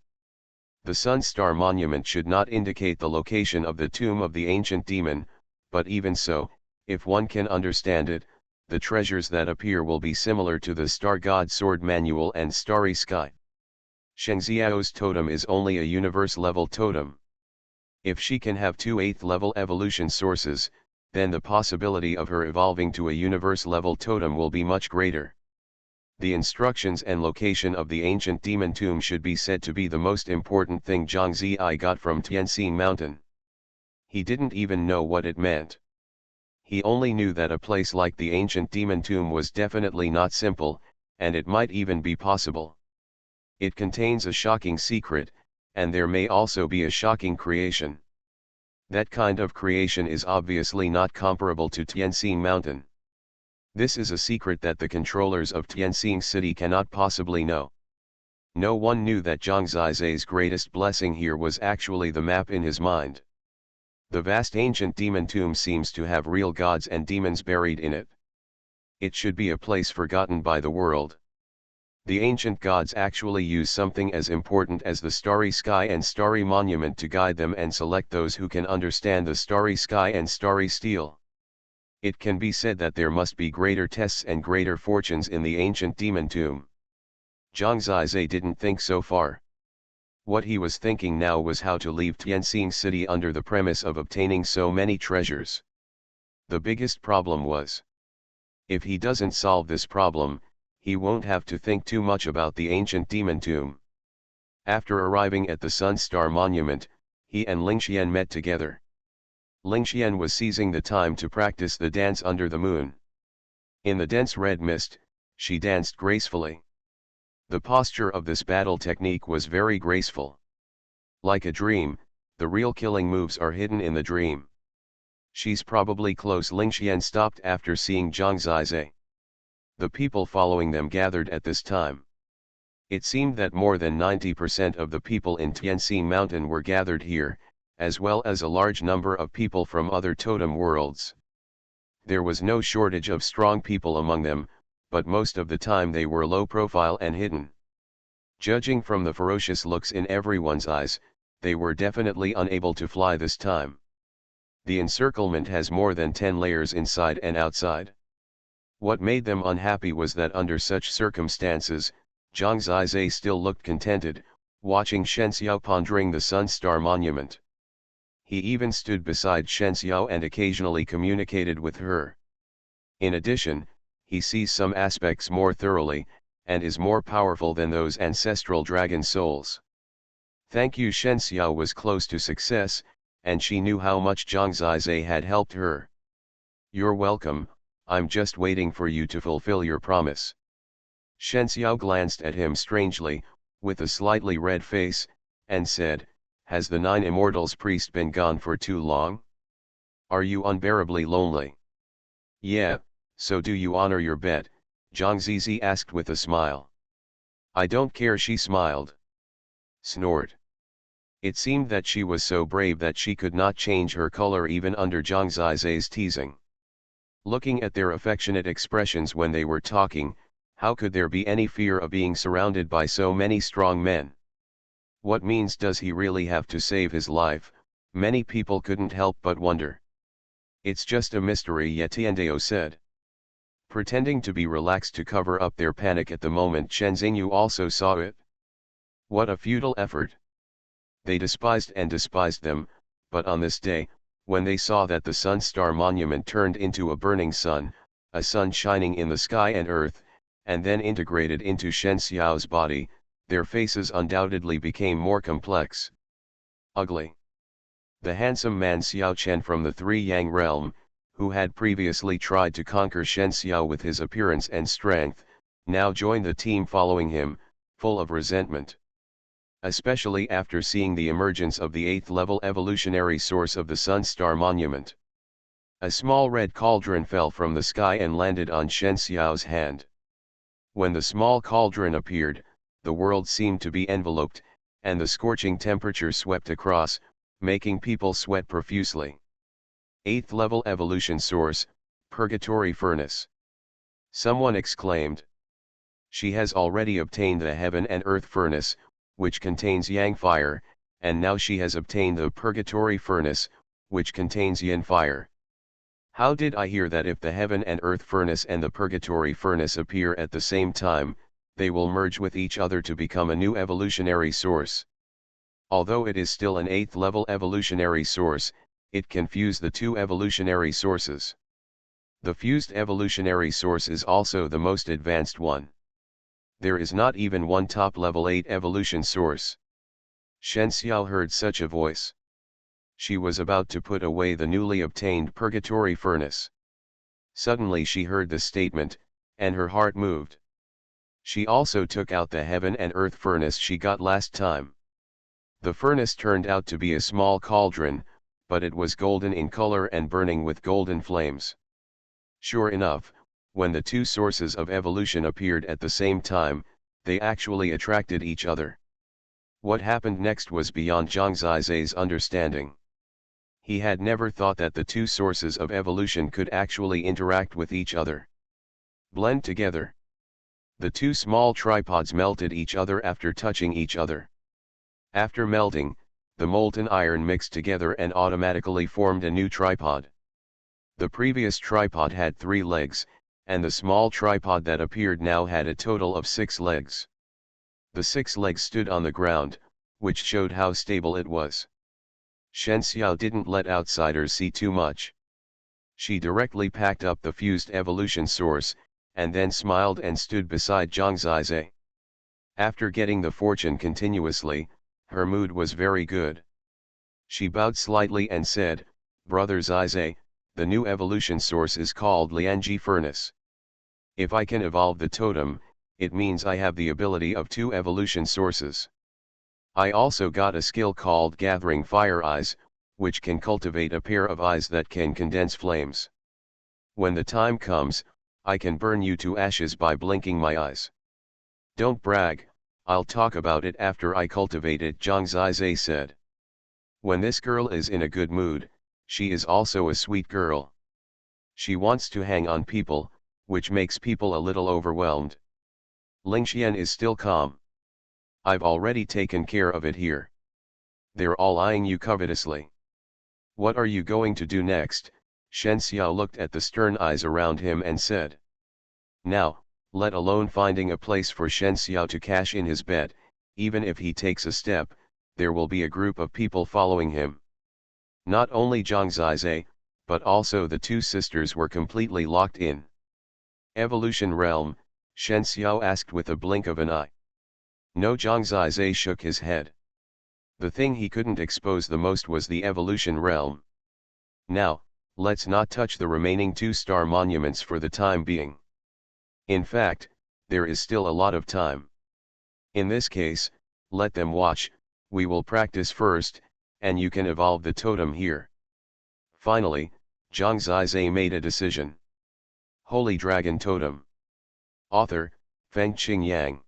Speaker 1: The Sun Star Monument should not indicate the location of the tomb of the ancient demon, but even so, if one can understand it, the treasures that appear will be similar to the Star God Sword Manual and Starry Sky. Sheng Xiao's totem is only a universe-level totem. If she can have two 8th-level evolution sources, then the possibility of her evolving to a universe-level totem will be much greater. The instructions and location of the ancient demon tomb should be said to be the most important thing Zhang Ziyi got from Tianxing Mountain. He didn't even know what it meant. He only knew that a place like the ancient demon tomb was definitely not simple, and it might even be possible. It contains a shocking secret, and there may also be a shocking creation. That kind of creation is obviously not comparable to Tianxing Mountain. This is a secret that the controllers of Tianxing City cannot possibly know. No one knew that Zhang Zizai's greatest blessing here was actually the map in his mind. The vast ancient demon tomb seems to have real gods and demons buried in it. It should be a place forgotten by the world. The ancient gods actually use something as important as the starry sky and starry monument to guide them and select those who can understand the starry sky and starry steel. It can be said that there must be greater tests and greater fortunes in the ancient demon tomb. Zhang Zizai didn't think so far. What he was thinking now was how to leave Tianxing City under the premise of obtaining so many treasures. The biggest problem was, if he doesn't solve this problem, he won't have to think too much about the ancient demon tomb. After arriving at the Sun Star Monument, he and Lingxian met together. Lingxian was seizing the time to practice the dance under the moon. In the dense red mist, she danced gracefully. The posture of this battle technique was very graceful. Like a dream, the real killing moves are hidden in the dream. She's probably close. Lingxian stopped after seeing Zhang Zizai. The people following them gathered at this time. It seemed that more than 90% of the people in Tianxing Mountain were gathered here, as well as a large number of people from other totem worlds. There was no shortage of strong people among them, but most of the time they were low profile and hidden. Judging from the ferocious looks in everyone's eyes, they were definitely unable to fly this time. The encirclement has more than 10 layers inside and outside. What made them unhappy was that under such circumstances, Zhang Zizai still looked contented, watching Shen Xiao pondering the Sun Star Monument. He even stood beside Shen Xiao and occasionally communicated with her. In addition, he sees some aspects more thoroughly, and is more powerful than those ancestral dragon souls. Thank you. Shen Xiao was close to success, and she knew how much Zhang Zizai had helped her. You're welcome, I'm just waiting for you to fulfill your promise. Shen Xiao glanced at him strangely, with a slightly red face, and said, has the 9 Immortals priest been gone for too long? Are you unbearably lonely? Yeah, so do you honor your bet? Zhang Zizi asked with a smile. I don't care. She smiled. Snort. It seemed that she was so brave that she could not change her color even under Zhang Zizai's teasing. Looking at their affectionate expressions when they were talking, how could there be any fear of being surrounded by so many strong men? What means does he really have to save his life? Many people couldn't help but wonder. It's just a mystery, yet Tiandao said. Pretending to be relaxed to cover up their panic at the moment, Chen Xingyu also saw it. What a futile effort. They despised and despised them, but on this day, when they saw that the Sun Star Monument turned into a burning sun, a sun shining in the sky and earth, and then integrated into Shen Xiao's body, their faces undoubtedly became more complex. Ugly. The handsome man Xiao Chen from the Three Yang realm, who had previously tried to conquer Shen Xiao with his appearance and strength, now joined the team following him, full of resentment. Especially after seeing the emergence of the 8th-level evolutionary source of the Sun Star Monument. A small red cauldron fell from the sky and landed on Shen Xiao's hand. When the small cauldron appeared, the world seemed to be enveloped, and the scorching temperature swept across, making people sweat profusely. 8th level evolution source, Purgatory Furnace. Someone exclaimed. She has already obtained the Heaven and Earth Furnace, which contains Yang Fire, and now she has obtained the Purgatory Furnace, which contains Yin Fire. How did I hear that if the Heaven and Earth Furnace and the Purgatory Furnace appear at the same time, they will merge with each other to become a new evolutionary source? Although it is still an 8th level evolutionary source, it can fuse the two evolutionary sources. The fused evolutionary source is also the most advanced one. There is not even one top level 8 evolution source. Shen Xiao heard such a voice. She was about to put away the newly obtained Purgatory Furnace. Suddenly she heard the statement, and her heart moved. She also took out the Heaven and Earth Furnace she got last time. The furnace turned out to be a small cauldron, but it was golden in color and burning with golden flames. Sure enough, when the two sources of evolution appeared at the same time, they actually attracted each other. What happened next was beyond Zhang Zizai's understanding. He had never thought that the two sources of evolution could actually interact with each other. Blend together. The two small tripods melted each other after touching each other. After melting, the molten iron mixed together and automatically formed a new tripod. The previous tripod had 3 legs, and the small tripod that appeared now had a total of 6 legs. The 6 legs stood on the ground, which showed how stable it was. Shen Xiao didn't let outsiders see too much. She directly packed up the fused evolution source, and then smiled and stood beside Zhang Zizai. After getting the fortune continuously, her mood was very good. She bowed slightly and said, "Brother Zizai, the new evolution source is called Lianji Furnace. If I can evolve the totem, it means I have the ability of 2 evolution sources. I also got a skill called Gathering Fire Eyes, which can cultivate a pair of eyes that can condense flames. When the time comes, I can burn you to ashes by blinking my eyes." "Don't brag, I'll talk about it after I cultivate it," Zhang Zizai said. When this girl is in a good mood, she is also a sweet girl. She wants to hang on people, which makes people a little overwhelmed. Lingxian is still calm. "I've already taken care of it here. They're all eyeing you covetously. What are you going to do next?" Shen Xiao looked at the stern eyes around him and said. Now, let alone finding a place for Shen Xiao to cash in his bet, even if he takes a step, there will be a group of people following him. Not only Zhang Zizai, but also the 2 sisters were completely locked in. "Evolution realm?" Shen Xiao asked with a blink of an eye. No, Zhang Zizai shook his head. The thing he couldn't expose the most was the evolution realm. Now, let's not touch the remaining 2 star monuments for the time being. In fact, there is still a lot of time. In this case, let them watch, we will practice first, and you can evolve the totem here. Finally, Zhang Zizai made a decision. Holy Dragon Totem. Author, Fengqing Yang.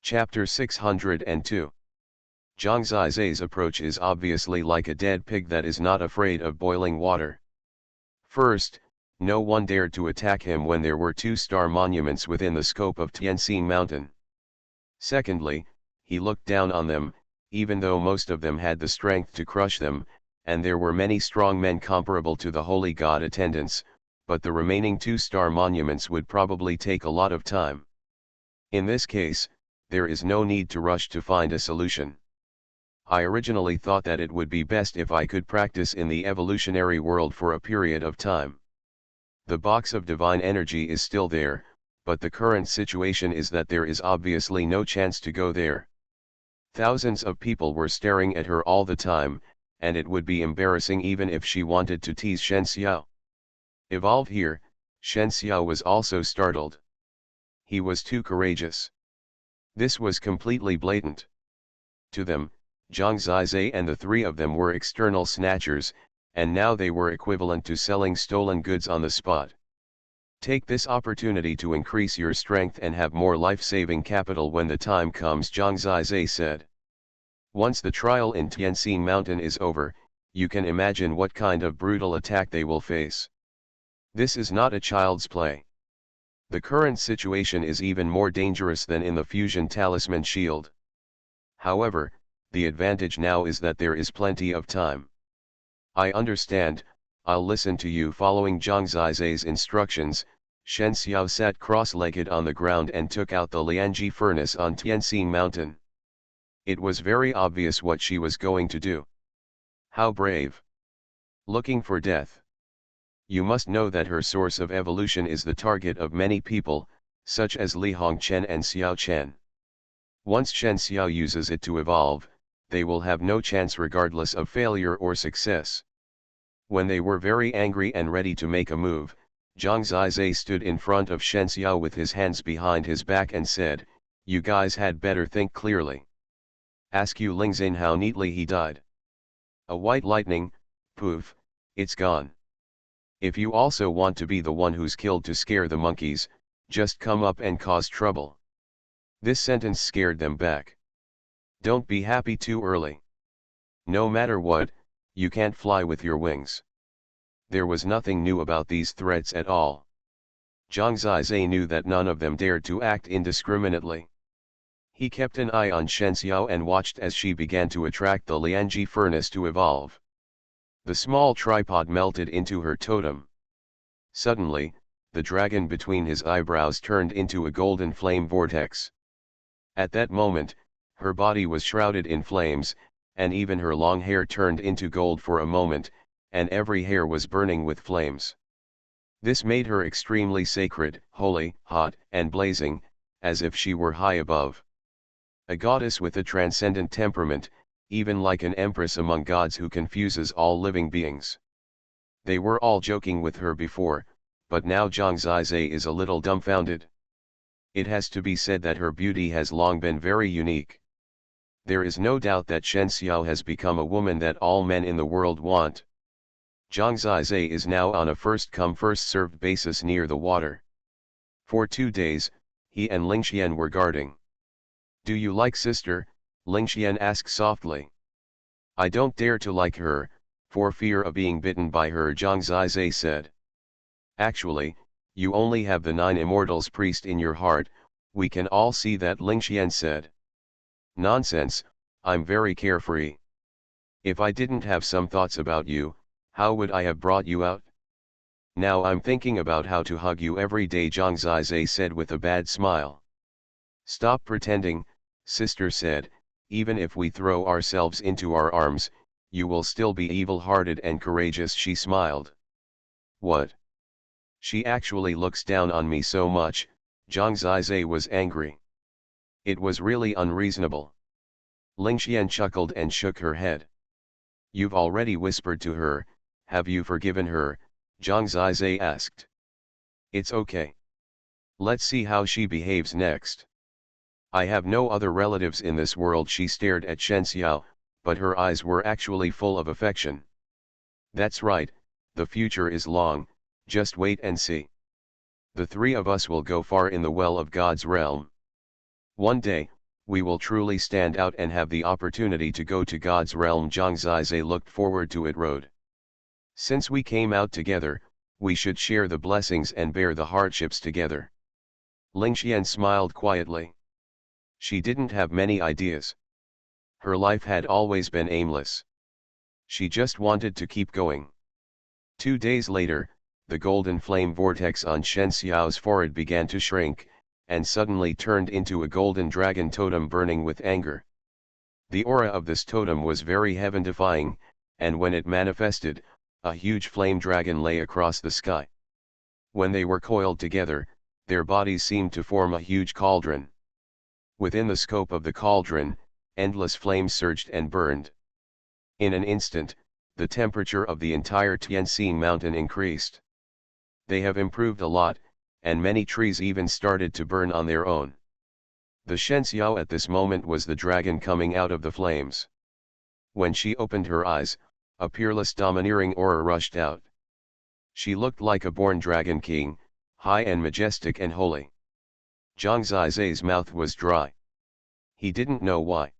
Speaker 1: Chapter 602. Zhang Zizai's approach is obviously like a dead pig that is not afraid of boiling water. First, no one dared to attack him when there were 2 star monuments within the scope of Tianxing Mountain. Secondly, he looked down on them, even though most of them had the strength to crush them, and there were many strong men comparable to the holy god attendants, but the remaining 2 star monuments would probably take a lot of time. In this case, there is no need to rush to find a solution. I originally thought that it would be best if I could practice in the evolutionary world for a period of time. The box of divine energy is still there, but the current situation is that there is obviously no chance to go there. Thousands of people were staring at her all the time, and it would be embarrassing even if she wanted to tease Shen Xiao. Evolve here, Shen Xiao was also startled. He was too courageous. This was completely blatant. To them, Zhang Zizai and the 3 of them were external snatchers, and now they were equivalent to selling stolen goods on the spot. Take this opportunity to increase your strength and have more life-saving capital when the time comes, Zhang Zizai said. Once the trial in Tianxing Mountain is over, you can imagine what kind of brutal attack they will face. This is not a child's play. The current situation is even more dangerous than in the fusion talisman shield. However, the advantage now is that there is plenty of time. I understand, I'll listen to you. Following Zhang Zizai's instructions, Shen Xiao sat cross-legged on the ground and took out the Lianji furnace on Tianxing Mountain. It was very obvious what she was going to do. How brave! Looking for death. You must know that her source of evolution is the target of many people, such as Li Hongchen and Xiao Chen. Once Shen Xiao uses it to evolve, they will have no chance regardless of failure or success. When they were very angry and ready to make a move, Zhang Zizai stood in front of Shen Xiao with his hands behind his back and said, "You guys had better think clearly. Ask you Lingzin how neatly he died. A white lightning, poof, it's gone. If you also want to be the one who's killed to scare the monkeys, just come up and cause trouble." This sentence scared them back. Don't be happy too early. No matter what, you can't fly with your wings. There was nothing new about these threats at all. Zhang Zizai knew that none of them dared to act indiscriminately. He kept an eye on Shen Xiao and watched as she began to attract the Lianji furnace to evolve. The small tripod melted into her totem. Suddenly, the dragon between his eyebrows turned into a golden flame vortex. At that moment, her body was shrouded in flames, and even her long hair turned into gold for a moment, and every hair was burning with flames. This made her extremely sacred, holy, hot, and blazing, as if she were high above. A goddess with a transcendent temperament, even like an empress among gods who confuses all living beings. They were all joking with her before, but now Zhang Zizai is a little dumbfounded. It has to be said that her beauty has long been very unique. There is no doubt that Shen Xiao has become a woman that all men in the world want. Zhang Zizai is now on a first-come first-served basis near the water. For 2 days, he and Lingxian were guarding. "Do you like sister?" Lingxian asked softly. "I don't dare to like her, for fear of being bitten by her," Zhang Zizai said. "Actually, you only have the 9 Immortals priest in your heart, we can all see that," Lingxian said. "Nonsense, I'm very carefree. If I didn't have some thoughts about you, how would I have brought you out? Now I'm thinking about how to hug you every day," Zhang Zizai said with a bad smile. "Stop pretending," sister said, "even if we throw ourselves into our arms, you will still be evil-hearted and courageous," she smiled. "What? She actually looks down on me so much," Zhang Zizai was angry. It was really unreasonable. Lingxian chuckled and shook her head. "You've already whispered to her, have you forgiven her?" Zhang Zizai asked. "It's okay. Let's see how she behaves next. I have no other relatives in this world." She stared at Shen Xiao, but her eyes were actually full of affection. "That's right, the future is long, just wait and see. The 3 of us will go far in the well of God's realm. One day, we will truly stand out and have the opportunity to go to God's realm." Zhang Zizai looked forward to it road. "Since we came out together, we should share the blessings and bear the hardships together." Lingxian smiled quietly. She didn't have many ideas. Her life had always been aimless. She just wanted to keep going. 2 days later, the golden flame vortex on Shen Xiao's forehead began to shrink, and suddenly turned into a golden dragon totem burning with anger. The aura of this totem was very heaven-defying, and when it manifested, a huge flame dragon lay across the sky. When they were coiled together, their bodies seemed to form a huge cauldron. Within the scope of the cauldron, endless flames surged and burned. In an instant, the temperature of the entire Tianxing mountain increased. They have improved a lot, and many trees even started to burn on their own. The Shen Xiao at this moment was the dragon coming out of the flames. When she opened her eyes, A peerless domineering aura rushed out. She looked like a born dragon king, high and majestic and holy. Zhang Zizai's mouth was dry. He didn't know why.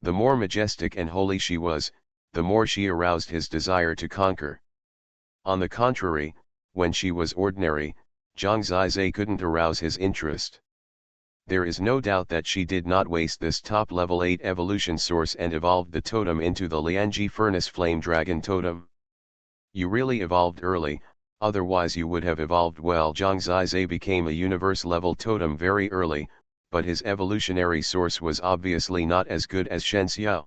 Speaker 1: The more majestic and holy she was, the more she aroused his desire to conquer. On the contrary, when she was ordinary, Zhang Zizai couldn't arouse his interest. There is no doubt that she did not waste this top level 8 evolution source and evolved the totem into the Lianji Furnace Flame Dragon Totem. You really evolved early, otherwise you would have evolved well. Zhang Zizai became a universe level totem very early, but his evolutionary source was obviously not as good as Shen Xiao.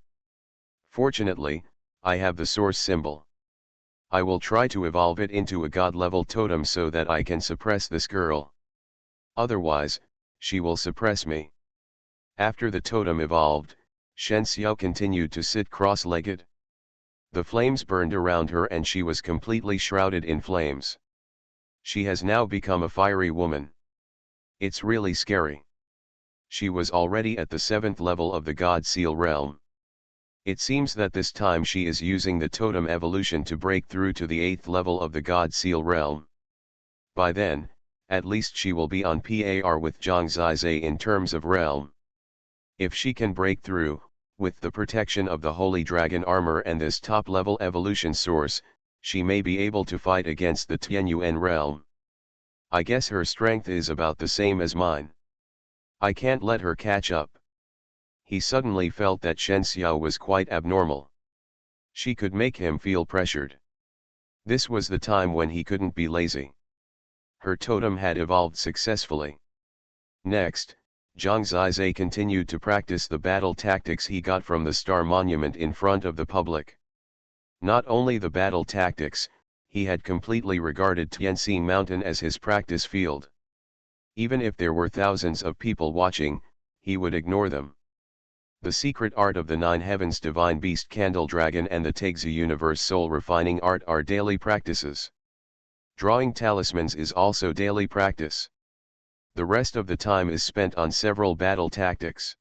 Speaker 1: Fortunately, I have the source symbol. I will try to evolve it into a god level totem so that I can suppress this girl. Otherwise, she will suppress me. After the totem evolved, Shen Xiao continued to sit cross-legged. The flames burned around her and she was completely shrouded in flames. She has now become a fiery woman. It's really scary. She was already at the 7th level of the God Seal realm. It seems that this time she is using the totem evolution to break through to the 8th level of the God Seal realm. By then, at least she will be on par with Zhang Zizai in terms of realm. If she can break through, with the protection of the Holy Dragon armor and this top-level evolution source, she may be able to fight against the Tianyuan realm. I guess her strength is about the same as mine. I can't let her catch up. He suddenly felt that Shen Xiao was quite abnormal. She could make him feel pressured. This was the time when he couldn't be lazy. Her totem had evolved successfully. Next, Zhang Zizai continued to practice the battle tactics he got from the Star Monument in front of the public. Not only the battle tactics, he had completely regarded Tianxing Mountain as his practice field. Even if there were thousands of people watching, he would ignore them. The secret art of the 9 heavens divine beast candle dragon and the Taixi universe soul refining art are daily practices. Drawing talismans is also daily practice. The rest of the time is spent on several battle tactics.